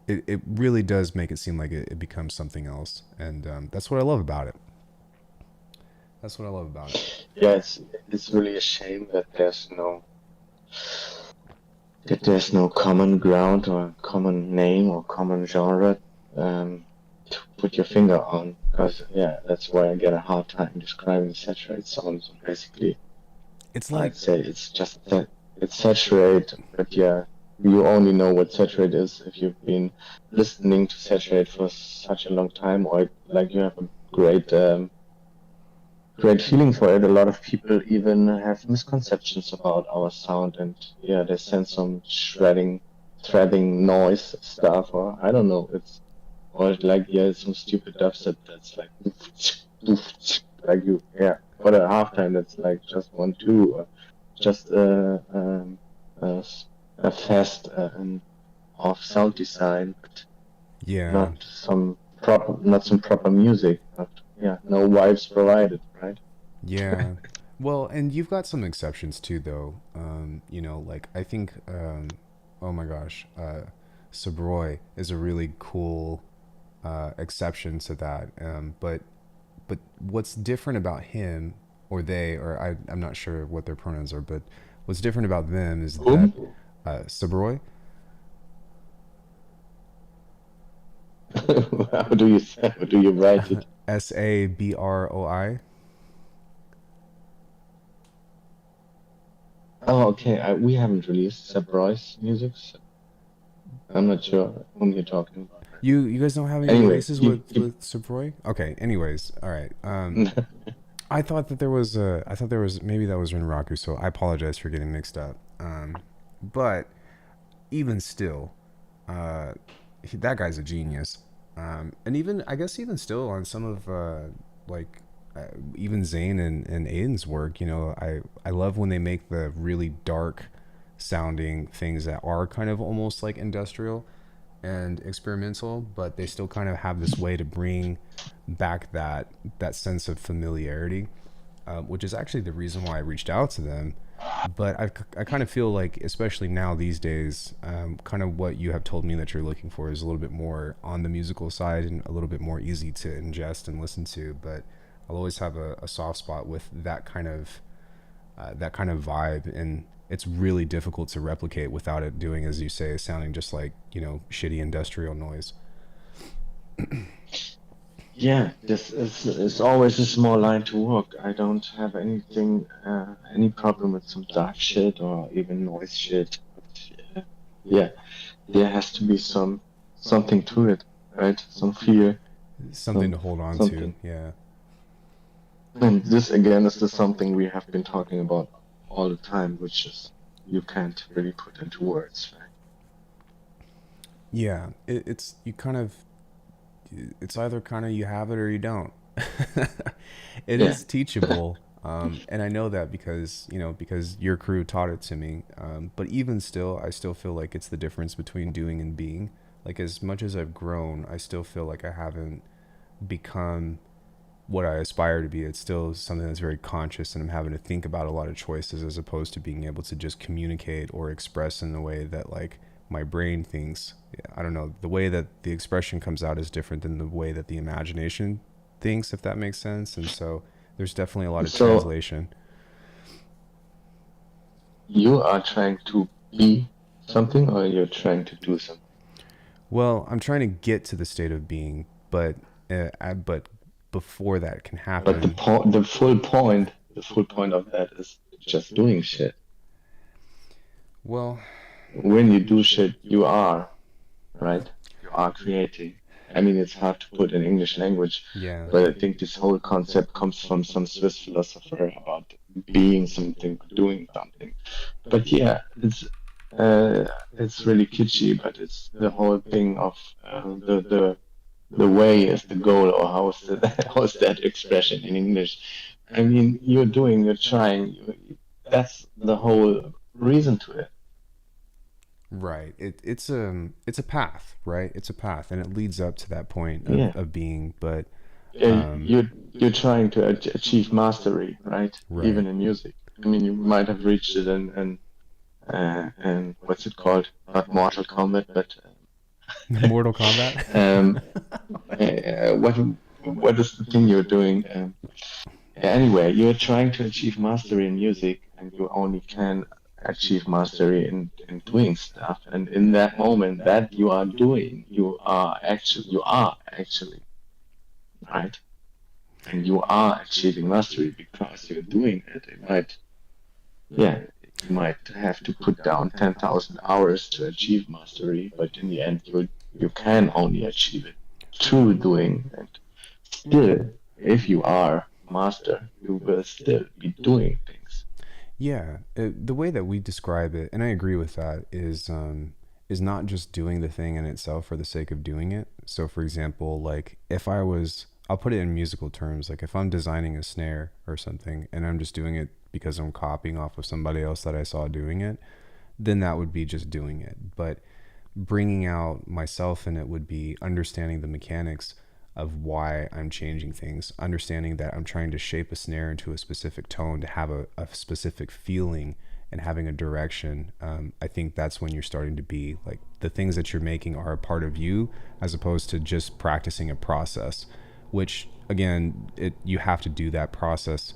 it really does make it seem like it becomes something else, and that's what I love about it. That's what I love about it. Yeah, it's really a shame that there's no common ground or common name or common genre to put your finger on. Because yeah, that's why I get a hard time describing saturate sounds. Basically, It's like I'd say it's just that it's saturate, but yeah, you only know what saturate is if you've been listening to saturate for such a long time, or like you have a great great feeling for it. A lot of people even have misconceptions about our sound, and yeah, they send some threading noise stuff, or I don't know. It's or like yeah, some stupid dubstep that's like like you yeah. But at halftime, it's like just 1 2, or just a, a fast and off sound design, but Yeah. not some proper music. But yeah, no vibes provided, right? Yeah. Well, and you've got some exceptions too, though. You know, like I think, oh my gosh, Sabroy is a really cool exception to that. But what's different about him or they, or I'm not sure what their pronouns are, but what's different about them is that Whom? Sabroy, How do you say? How do you write it? Sabroi. Oh, okay. We haven't released Sabroy's music, so I'm not sure whom you're talking about. You guys don't have any Anyway, releases with Sabroy? Okay. Anyways, all right. I thought that there was I thought there was maybe that was Rinraku, so I apologize for getting mixed up. But even still, that guy's a genius. And even I guess even still on some of like even Zane and Aiden's work, you know, I love when they make the really dark sounding things that are kind of almost like industrial and experimental, but they still kind of have this way to bring back that sense of familiarity, which is actually the reason why I reached out to them. But I kind of feel like, especially now these days, kind of what you have told me that you're looking for is a little bit more on the musical side and a little bit more easy to ingest and listen to. But I'll always have a soft spot with that kind of vibe, and it's really difficult to replicate without it doing, as you say, sounding just like, you know, shitty industrial noise. Yeah, this is always a small line to walk. I don't have any problem with some dark shit or even noise shit. But yeah, there has to be something to it, right? Some fear, Something to hold on to. something. Yeah. And this again is the something we have been talking about all the time, which is you can't really put into words, right? Yeah, it's you kind of, it's either kind of you have it or you don't. It Yeah. is teachable, and I know that because, you know, because your crew taught it to me. But even still, I still feel like it's the difference between doing and being. Like as much as I've grown, I still feel like I haven't become what I aspire to be. It's still something that's very conscious, and I'm having to think about a lot of choices as opposed to being able to just communicate or express in the way that like my brain thinks. I don't know. The way that the expression comes out is different than the way that the imagination thinks, if that makes sense. And so there's definitely a lot of So translation. you are trying to be something, or you're trying to do something. Well, I'm trying to get to the state of being, but before that can But happen, the full point of that is just doing shit. well, When you do shit, you are, right? You are creating. I mean, it's hard to put in English language, yeah, but I think this whole concept comes from some Swiss philosopher about being something, doing something. But yeah, it's really kitschy, but it's the whole thing of the way is the goal, or how's that how's that expression in English? I mean, you're trying. That's the whole reason to it. right. It's a path, right? It's a path, and it leads up to that point Yeah. of being. But um, You're trying to achieve mastery, right? right. Even in music. I mean, you might have reached it in what's it called? Not Mortal Kombat, but Mortal Kombat. um, what is the thing you're doing? Anyway, you're trying to achieve mastery in music, and you only can achieve mastery in doing stuff. And in that moment that you are doing, you are actually right, and you are achieving mastery because you're doing it. Yeah, you might have to put down 10,000 hours to achieve mastery, but in the end, you can only achieve it through doing. And still, if you are master, you will still be doing things. Yeah, the way that we describe it, and I agree with that, is not just doing the thing in itself for the sake of doing it. So, for example, like if I'll put it in musical terms, like if I'm designing a snare or something, and I'm just doing it because I'm copying off of somebody else that I saw doing it, then that would be just doing it. But bringing out myself in it would be understanding the mechanics of why I'm changing things, understanding that I'm trying to shape a snare into a specific tone to have a specific feeling and having a direction. I think that's when you're starting to be like the things that you're making are a part of you as opposed to just practicing a process, which again, you have to do that process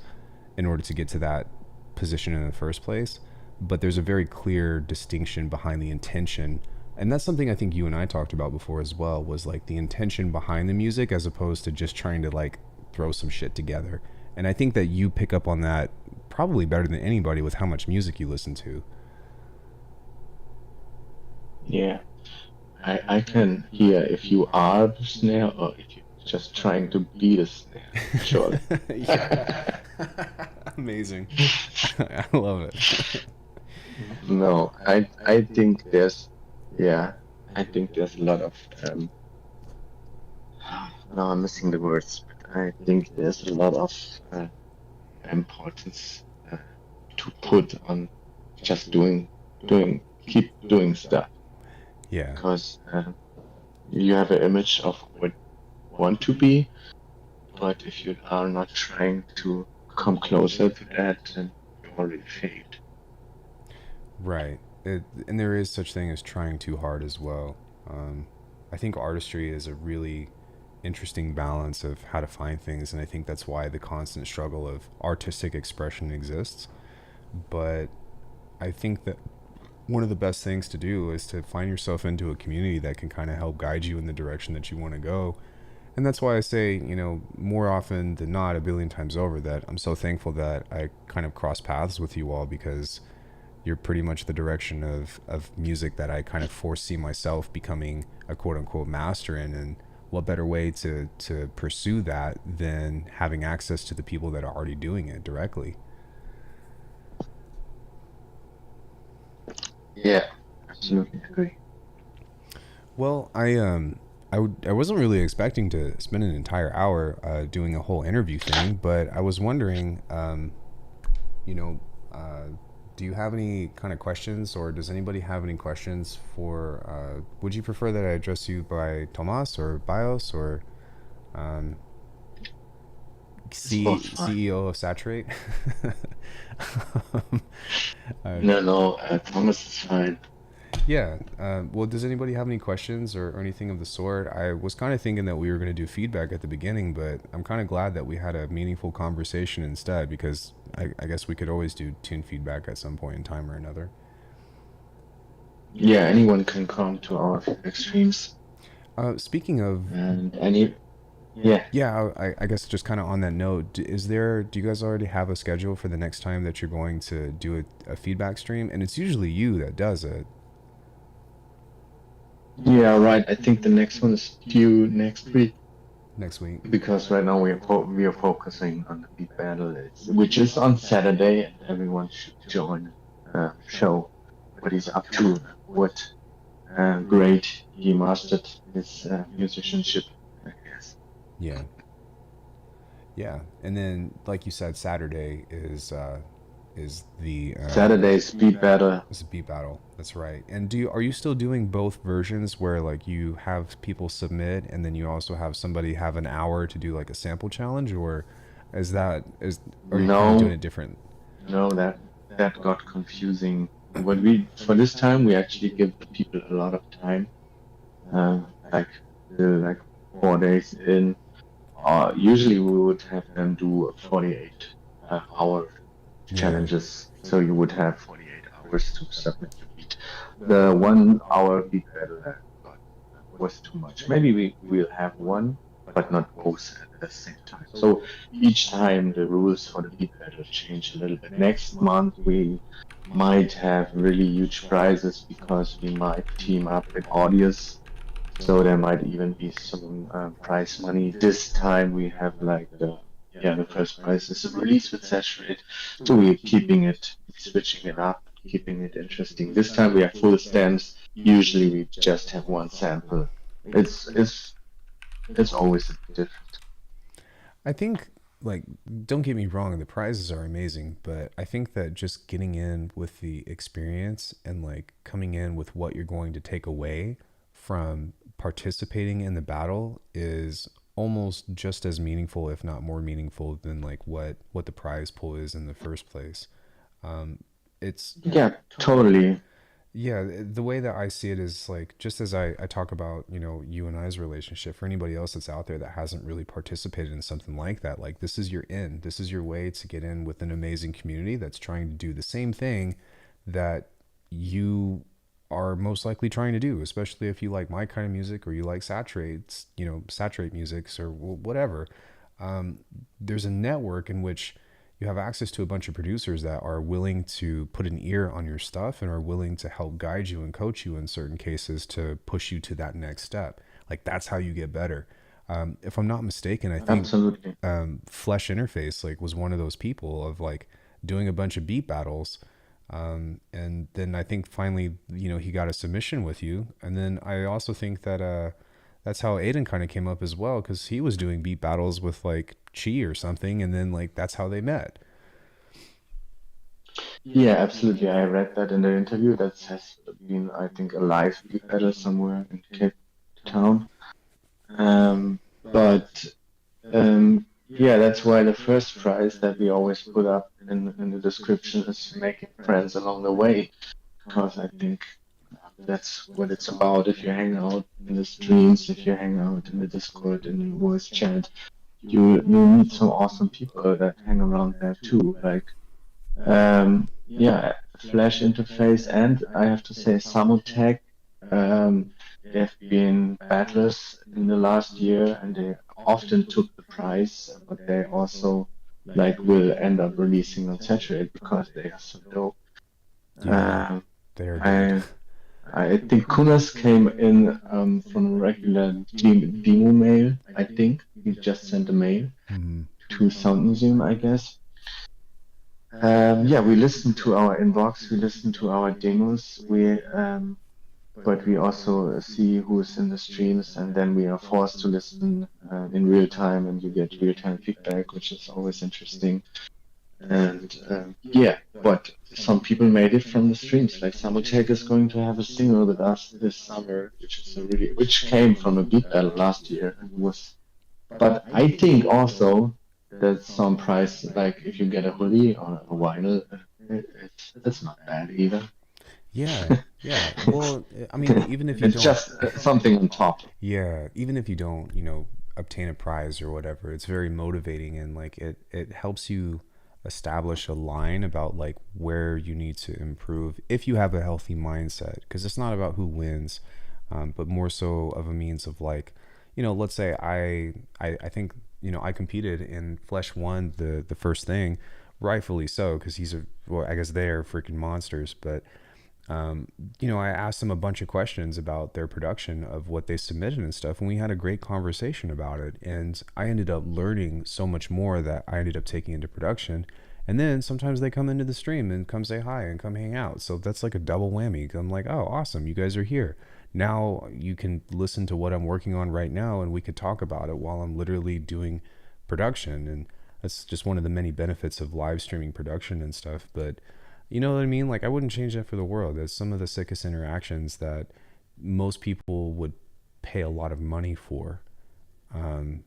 in order to get to that position in the first place. But there's a very clear distinction behind the intention, and that's something I think you and I talked about before as well, was like the intention behind the music as opposed to just trying to like throw some shit together. And I think that you pick up on that probably better than anybody with how much music you listen to. Yeah, I can hear if you are the snare or if you're just trying to be the snare, surely. Yeah. Amazing. I love it. No, I think there's, yeah, I think there's a lot of now I'm missing the words, but I think there's a lot of importance to put on just keep doing stuff, Yeah. because you have an image of what you want to be, but if you are not trying to come closer to that, then you already failed. Right. And there is such thing as trying too hard as well. I think artistry is a really interesting balance of how to find things, and I think that's why the constant struggle of artistic expression exists. But I think that one of the best things to do is to find yourself into a community that can kind of help guide you in the direction that you want to go. And that's why I say, more often than not, a billion times over, that I'm so thankful that I kind of cross paths with you all, because you're pretty much the direction of music that I kind of foresee myself becoming a quote unquote master in. And what better way to pursue that than having access to the people that are already doing it directly? Yeah, absolutely agree. Well, I wasn't really expecting to spend an entire hour doing a whole interview thing, but I was wondering, you know, do you have any kind of questions, or does anybody have any questions for? Would you prefer that I address you by Toumas or Bios or um, CEO of Saturate? No, Thomas is fine. Yeah. Well, does anybody have any questions or anything of the sort? I was kind of thinking that we were going to do feedback at the beginning, but I'm kind of glad that we had a meaningful conversation instead, because I guess we could always do tune feedback at some point in time or another. Yeah, anyone can come to our extremes. Speaking of, And yeah. yeah, I guess just kind of on that note, do you guys already have a schedule for the next time that you're going to do a feedback stream? And it's usually you that does it. Yeah, right. I think the next one is due next week. Next week. Because right now we are focusing on the beat battle, which is on Saturday, and everyone should join, show what he's up to, what great he mastered his musicianship, I guess. Yeah. Yeah, and then like you said, Saturday is the Saturday's beat battle. It's a beat battle. That's right. And are you still doing both versions where like you have people submit and then you also have somebody have an hour to do like a sample challenge, or are you kind of doing it different? No, that got confusing. For this time we actually give the people a lot of time, like 4 days in. Usually we would have them do 48-hour challenges, so you would have 48 hours to submit your beat. The 1 hour beat battle was too much. Maybe we'll have one, but not both at the same time. So each time the rules for the beat battle change a little bit. Next month we might have really huge prizes because we might team up with audience. So there might even be some prize money. This time we have like the yeah, the first prize is a release with saturate. So we're keeping it, switching it up, keeping it interesting. This time we have full stems. Usually we just have one sample. It's it's it's always a bit different. I think, like, don't get me wrong, the prizes are amazing, but I think that just getting in with the experience and like coming in with what you're going to take away from participating in the battle is almost just as meaningful, if not more meaningful, than like what the prize pool is in the first place. Um, it's Yeah, totally. Yeah, the way that I see it is like, just as I talk about, you and I's relationship, for anybody else that's out there that hasn't really participated in something like that, like this is your in. This is your way to get in with an amazing community that's trying to do the same thing that you are most likely trying to do, especially if you like my kind of music or you like saturate musics or whatever. Um, there's a network in which you have access to a bunch of producers that are willing to put an ear on your stuff and are willing to help guide you and coach you in certain cases to push you to that next step. Like that's how you get better. If I'm not mistaken, I think Absolutely. Flesh Interface like was one of those people of like doing a bunch of beat battles. And then I think finally, he got a submission with you. And then I also think that that's how Aiden kind of came up as well, because he was doing beat battles with like Chi or something, and then like that's how they met. Yeah, absolutely. I read that in the interview. That has been, I think, a live beat battle somewhere in Cape Town. Um, but yeah, that's why the first prize that we always put up in the description is making friends along the way, because I think that's what it's about. If you hang out in the streams, if you hang out in the Discord, in the voice chat, you meet some awesome people that hang around there too. Like yeah, Flash interface, and I have to say Samotech. Um, they've been battlers in the last year, and they often took the prize, but they also like will end up releasing on Saturate because they are so dope. Yeah, Um, they're good. I I think Kunas came in from a regular demo mail. I think he just sent a mail Mm-hmm. to Sound Museum, I guess. Yeah, we listen to our inbox, we listen to our demos, but we also see who's in the streams, and then we are forced to listen in real time, and you get real time feedback, which is always interesting. And yeah, but some people made it from the streams. Like Samutek is going to have a single with us this summer, which came from a beat battle last year, and was. But I think also that some price, like if you get a hoodie or a vinyl, it's not bad either. Yeah, yeah. Well, I mean, even if you It's don't, just something on top. yeah, even if you don't, obtain a prize or whatever, it's very motivating, and like it helps you establish a line about like where you need to improve if you have a healthy mindset, because it's not about who wins, but more so of a means of like, let's say I think I competed and Flesh won the first thing, rightfully so, because well, I guess they're freaking monsters, but I asked them a bunch of questions about their production of what they submitted and stuff, and we had a great conversation about it. And I ended up learning so much more that I ended up taking into production. And then sometimes they come into the stream and come say hi and come hang out. So that's like a double whammy. I'm like, oh, awesome, you guys are here. Now you can listen to what I'm working on right now, and we could talk about it while I'm literally doing production. And that's just one of the many benefits of live streaming production and stuff. But you know what I mean? Like, I wouldn't change that for the world. There's some of the sickest interactions that most people would pay a lot of money for. Um,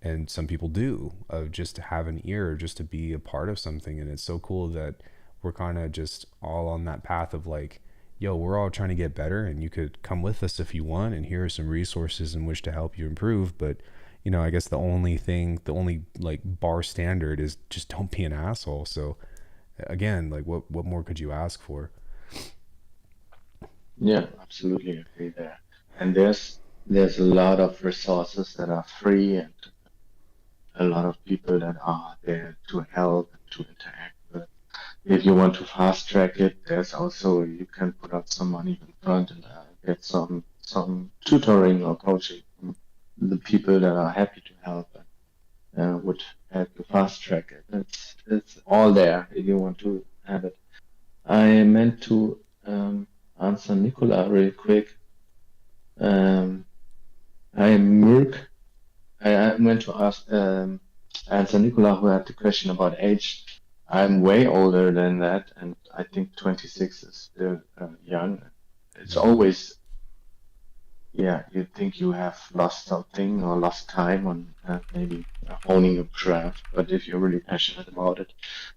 and some people do, of just to have an ear, just to be a part of something. And it's so cool that we're kind of just all on that path of like, yo, we're all trying to get better, and you could come with us if you want. And here are some resources in which to help you improve. But, I guess the only like bar standard is just don't be an asshole. So, again, like what more could you ask for? Yeah, absolutely agree there. And there's a lot of resources that are free, and a lot of people that are there to help and to interact with. If you want to fast track it, there's also you can put up some money in front and get some tutoring or coaching from the people that are happy to help and would help you fast track it. It's all there if you want to have it. I meant to answer Nicola real quick. I meant to answer Nicola, who had the question about age. I'm way older than that, and I think 26 is still young. It's always, yeah, you think you have lost something or lost time on maybe honing a craft, but if you're really passionate about it,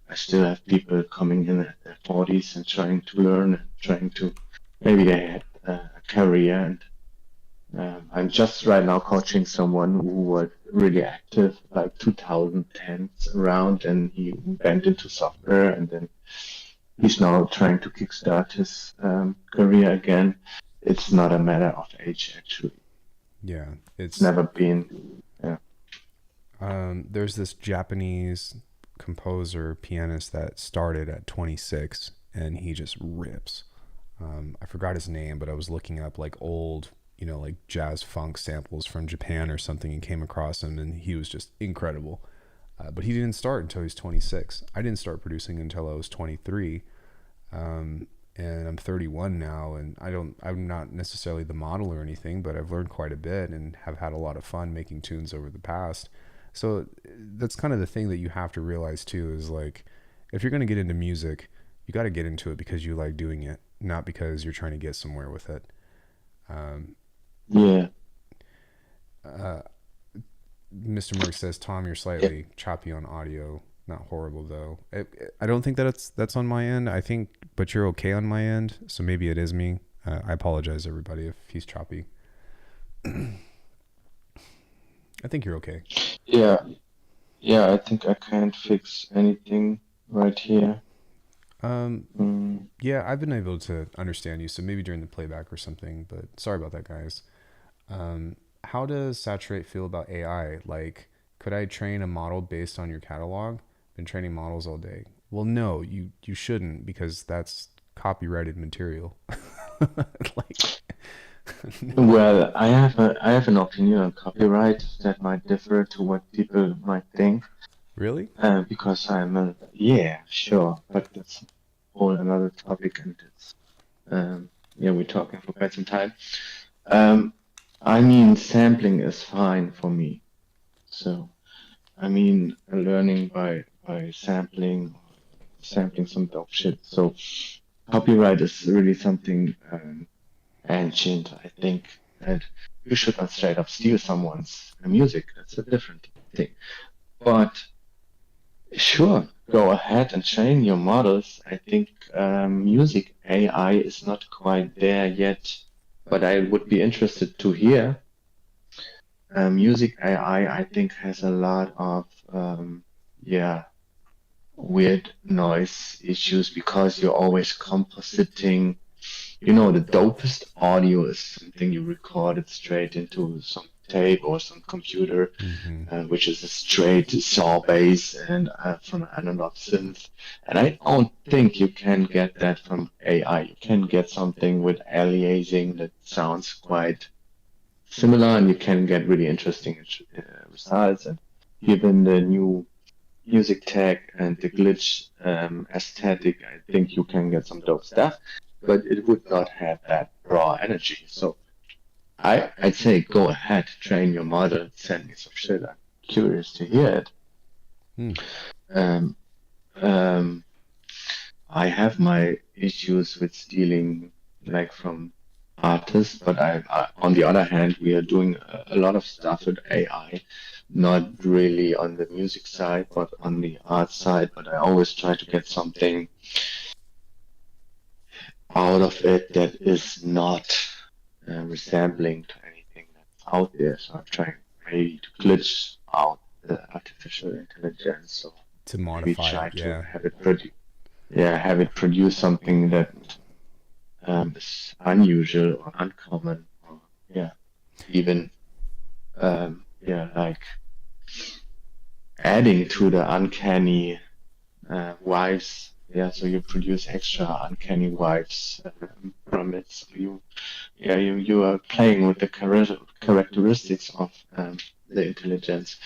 I still have people coming in at their 40s and trying to learn and trying to, maybe they had a career, and I'm just right now coaching someone who was really active, like 2010s around, and he went into software, and then he's now trying to kickstart his career again. It's not a matter of age, actually. Yeah, It's never been. Yeah. There's this Japanese composer, pianist that started at 26, and he just rips. I forgot his name, but I was looking up like old, like jazz funk samples from Japan or something, and came across him, and he was just incredible. But he didn't start until he was 26. I didn't start producing until I was 23. And I'm 31 now, and I'm not necessarily the model or anything, but I've learned quite a bit and have had a lot of fun making tunes over the past. So that's kind of the thing that you have to realize too, is like, if you're going to get into music, you got to get into it because you like doing it, not because you're trying to get somewhere with it. Yeah. Mr. Merck says, Tom, you're slightly choppy on audio. Not horrible though. I don't think that that's on my end. I think, but you're okay on my end. So maybe it is me. I apologize, everybody, if he's choppy. I think you're okay. Yeah. Yeah, I think I can't fix anything right here. Yeah, I've been able to understand you. So maybe during the playback or something. But sorry about that, guys. How does Saturate feel about AI? Like, could I train a model based on your catalog? Been training models all day. Well, no, you shouldn't, because that's copyrighted material. Like, Well, I have an opinion on copyright that might differ to what people might think. Really? Because yeah, sure, but that's a whole another topic, and it's yeah, we're talking for quite some time. I mean, sampling is fine for me. So, I mean, learning by sampling some dope shit. So, copyright is really something ancient, I think, and you should not straight up steal someone's music. That's a different thing. But sure, go ahead and train your models. I think music AI is not quite there yet, but I would be interested to hear. Music AI, I think, has a lot of yeah, weird noise issues because you're always compositing. The dopest audio is something you recorded straight into some tape or some computer, which is a straight saw bass and from an analog synth. And I don't think you can get that from AI. You can get something with aliasing that sounds quite similar, and you can get really interesting results. And given the new music tech and the glitch aesthetic, I think you can get some dope stuff, but it would not have that raw energy. So I'd say go ahead, train your model, send me some shit. I'm curious to hear it. I have my issues with stealing like from artists, but on the other hand, we are doing a lot of stuff with AI, not really on the music side, but on the art side. But I always try to get something out of it that is not resembling to anything that's out there. So I'm trying maybe to glitch out the artificial intelligence. So to maybe modify try it, to yeah. have it produce something that is unusual or uncommon, or even like adding to the uncanny vibes. Yeah, so you produce extra uncanny vibes from it. So you are playing with the characteristics of the intelligence.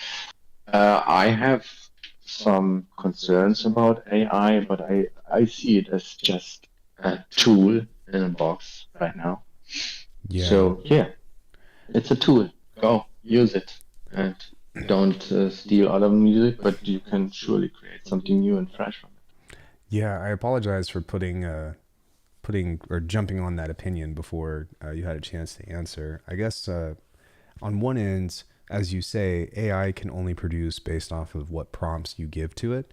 I have some concerns about AI, but I see it as just a tool in a box right now. Yeah. So yeah, it's a tool. Go use it and don't steal other music, but you can surely create something new and fresh from it. Yeah, I apologize for putting or jumping on that opinion before you had a chance to answer. I guess on one end, as you say, AI can only produce based off of what prompts you give to it.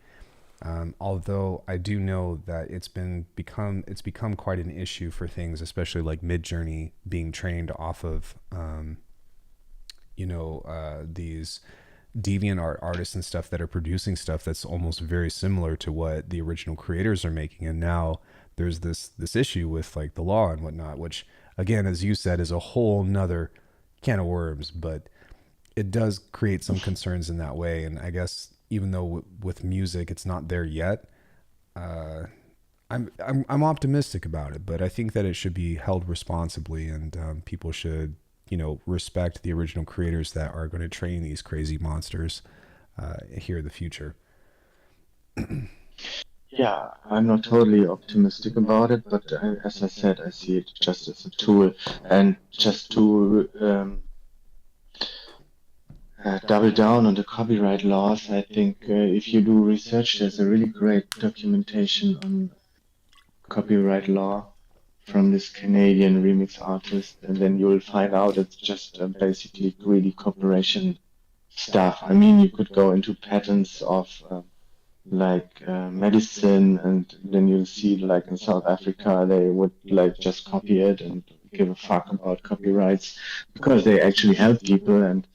Although I do know that it's become quite an issue for things, especially like Midjourney being trained off of these deviant art artists and stuff that are producing stuff that's almost very similar to what the original creators are making. And now there's this issue with like the law and whatnot, which again, as you said, is a whole nother can of worms, but it does create some concerns in that way. And I guess even though with music it's not there yet, uh, I'm optimistic about it, but I think that it should be held responsibly, and people should respect the original creators that are going to train these crazy monsters here in the future. Yeah, I'm not totally optimistic about it, but as I said, I see it just as a tool. And just to double down on the copyright laws, I think if you do research, there's a really great documentation on copyright law from this Canadian remix artist, and then you'll find out it's just basically greedy corporation stuff. I mean, you could go into patents of medicine, and then you'll see like in South Africa they would like just copy it and give a fuck about copyrights because they actually help people. And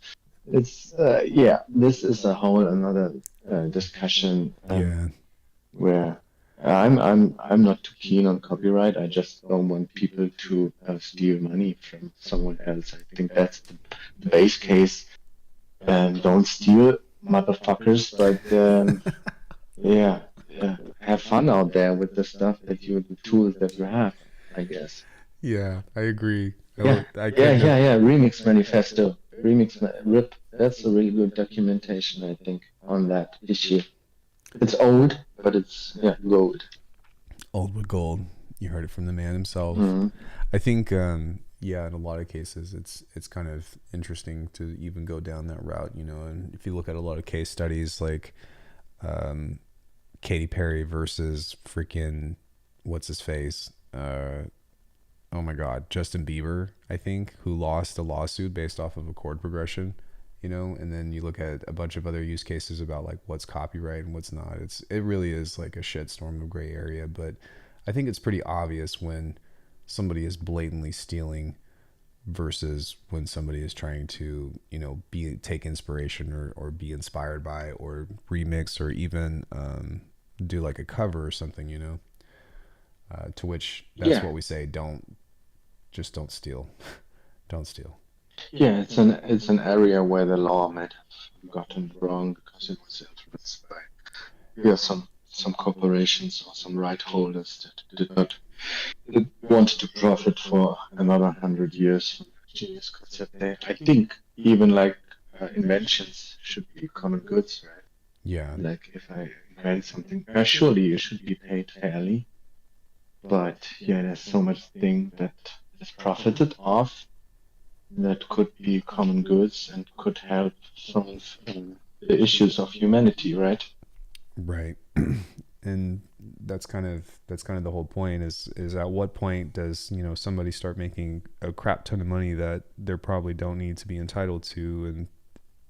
it's yeah, this is a whole another discussion Yeah. where I'm not too keen on copyright. I just don't want people to steal money from someone else. I think that's the base case. Don't steal, motherfuckers, but yeah, yeah, have fun out there with the stuff the tools that you have, I guess. Yeah, I agree. Yeah, I yeah, couldn't have. yeah, yeah. Remix Manifesto, RIP. That's a really good documentation, I think, on that issue. It's old, but it's yeah gold. Old with gold. You heard it from the man himself. Mm-hmm. I think, yeah, in a lot of cases, it's kind of interesting to even go down that route, And if you look at a lot of case studies, like um, Katy Perry versus freaking what's his face, oh my God, Justin Bieber, I think, who lost a lawsuit based off of a chord progression, and then you look at a bunch of other use cases about like what's copyright and what's not. It really is like a shitstorm of gray area, but I think it's pretty obvious when somebody is blatantly stealing versus when somebody is trying to, take inspiration or be inspired by or remix or even do like a cover or something, to which that's Yeah, what we say, don't steal. Don't steal. yeah. It's an area where the law might have gotten it wrong because it was influenced by some corporations or some right holders that did not wanted to profit for another 100 years from the genius concept. I think even like inventions should be common goods, right? Yeah. Like if I invent something, surely you should be paid fairly. But yeah, there's so much thing that is profited off that could be common goods and could help solve the issues of humanity, right? Right. And that's kind of the whole point is at what point does somebody start making a crap ton of money that they probably don't need to be entitled to,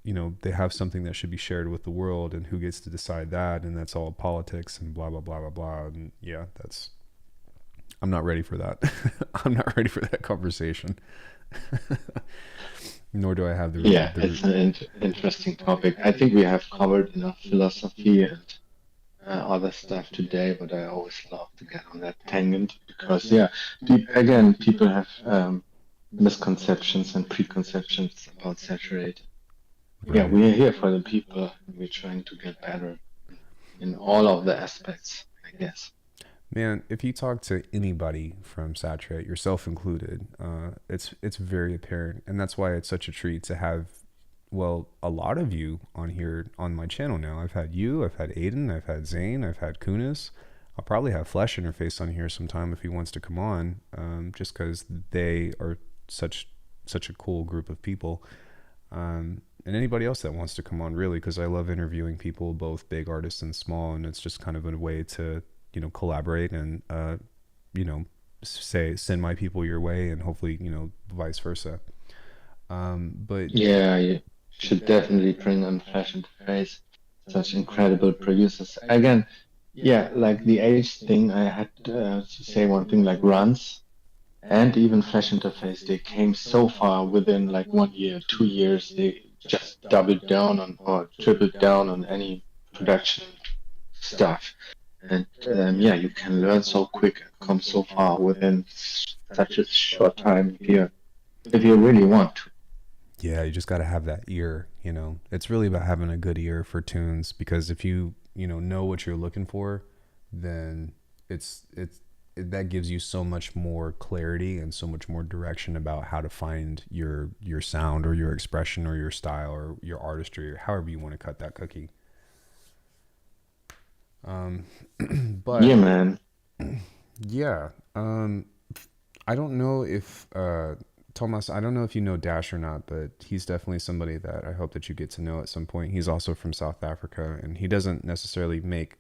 and they have something that should be shared with the world, and who gets to decide that, and that's all politics and blah blah blah blah blah. And yeah, I'm not ready for that. I'm not ready for that conversation. Nor do I have Yeah, it's an interesting topic. I think we have covered enough philosophy and other stuff today, but I always love to get on that tangent because, yeah, again, people have misconceptions and preconceptions about saturated. Yeah, right. we are here for the people. We're trying to get better in all of the aspects, I guess. Man, if you talk to anybody from Saturate, yourself included, it's very apparent, and that's why it's such a treat to have well, a lot of you on here on my channel now. I've had you, I've had Aiden, I've had Zane, I've had Kunis. I'll probably have Flesh Interface on here sometime if he wants to come on, just because they are such a cool group of people. And anybody else that wants to come on, really, because I love interviewing people, both big artists and small, and it's just kind of a way to, collaborate and, send my people your way, and hopefully, vice versa. But Yeah, you should definitely bring on Flash into Face. Such incredible producers. Again, yeah, like the age thing, I had to say one thing like runs and even Flash Interface, they came so far within like 1 year, 2 years, they just doubled down on or tripled down on any production stuff. And yeah, you can learn so quick and come so far within such a short time if you really want to. yeah, you just got to have that ear, It's really about having a good ear for tunes, because if you know what you're looking for, then that gives you so much more clarity and so much more direction about how to find your sound or your expression or your style or your artistry or however you want to cut that cookie. But Yeah, man. yeah, I don't know if Toumas, I don't know if you know Dash or not, but he's definitely somebody that I hope that you get to know at some point. He's also from South Africa, and he doesn't necessarily make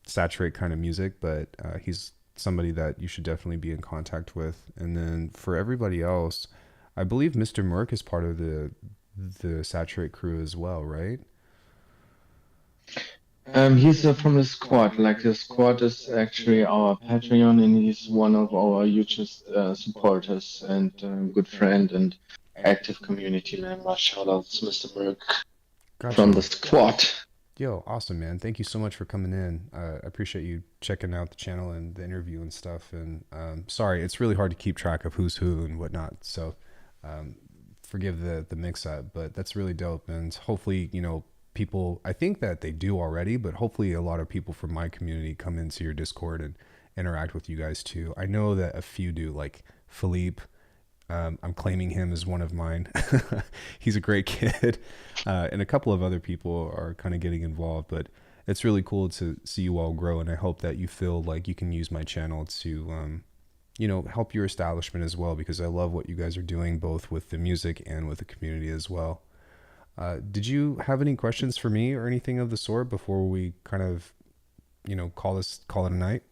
saturate kind of music, but he's somebody that you should definitely be in contact with. And then for everybody else, I believe Mr. Merck is part of the Saturate crew as well, right? He's from the squad. Like the squad is actually our Patreon, and he's one of our hugest supporters and good friend and active community member. Shout out to Mr. Merck from the Gotcha. squad. Yo, awesome, man. Thank you so much for coming in. I appreciate you checking out the channel and the interview and stuff. And sorry, it's really hard to keep track of who's who and whatnot. So um, forgive the mix up, but that's really dope. And hopefully, people, I think that they do already, but hopefully a lot of people from my community come into your Discord and interact with you guys too. I know that a few do, like Philippe. I'm claiming him as one of mine. He's a great kid. And a couple of other people are kind of getting involved, but it's really cool to see you all grow. And I hope that you feel like you can use my channel to, help your establishment as well, because I love what you guys are doing, both with the music and with the community as well. Did you have any questions for me or anything of the sort before we kind of, call it a night?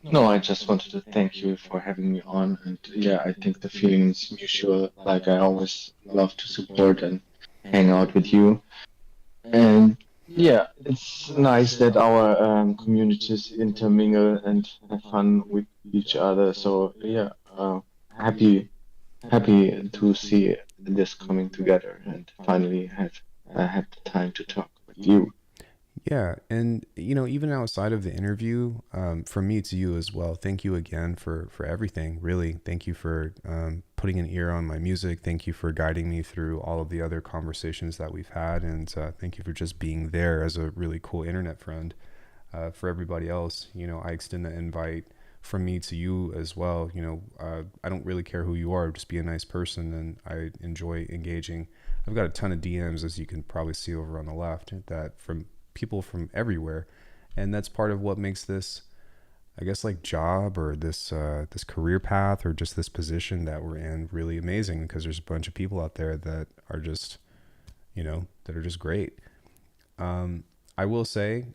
No, I just wanted to thank you for having me on. And yeah, I think the feeling is mutual. Like I always love to support and hang out with you. And yeah, it's nice that our communities intermingle and have fun with each other. So yeah, happy to see this coming together and finally have the time to talk with you. Yeah, and even outside of the interview, from me to you as well, thank you again for everything. Really, thank you for putting an ear on my music. Thank you for guiding me through all of the other conversations that we've had, and thank you for just being there as a really cool internet friend. For everybody else, I extend the invite from me to you as well. I don't really care who you are; just be a nice person, and I enjoy engaging. I've got a ton of DMs, as you can probably see over on the left, that from people from everywhere, and that's part of what makes this, I guess, like job or this career path or just this position that we're in really amazing, because there's a bunch of people out there that are just that are just great. I will say,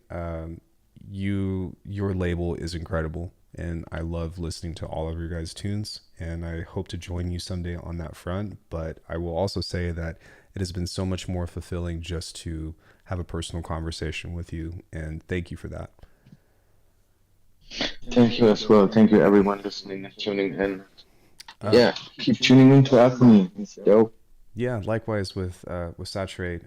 your label is incredible, and I love listening to all of your guys' tunes, and I hope to join you someday on that front. But I will also say that it has been so much more fulfilling just to have a personal conversation with you, and thank you for that. Thank you as well. Thank you everyone listening and tuning in. Uh, Yeah, keep tuning into Alchemy. It's dope. yeah, likewise with Saturate.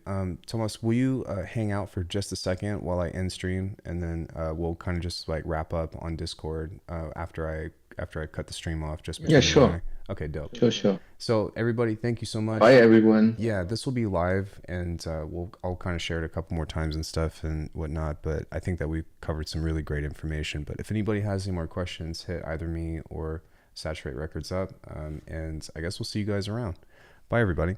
Thomas, will you hang out for just a second while I end stream, and then we'll kind of just like wrap up on Discord after I cut the stream off, just Yeah, between you and sure. I. Okay, dope. Sure. So everybody, thank you so Bye, much. everyone. Yeah, this will be live, and I'll kind of share it a couple more times and stuff and whatnot. But I think that we've covered some really great information. But if anybody has any more questions, hit either me or Saturate Records up, and I guess we'll see you guys around. Bye, everybody.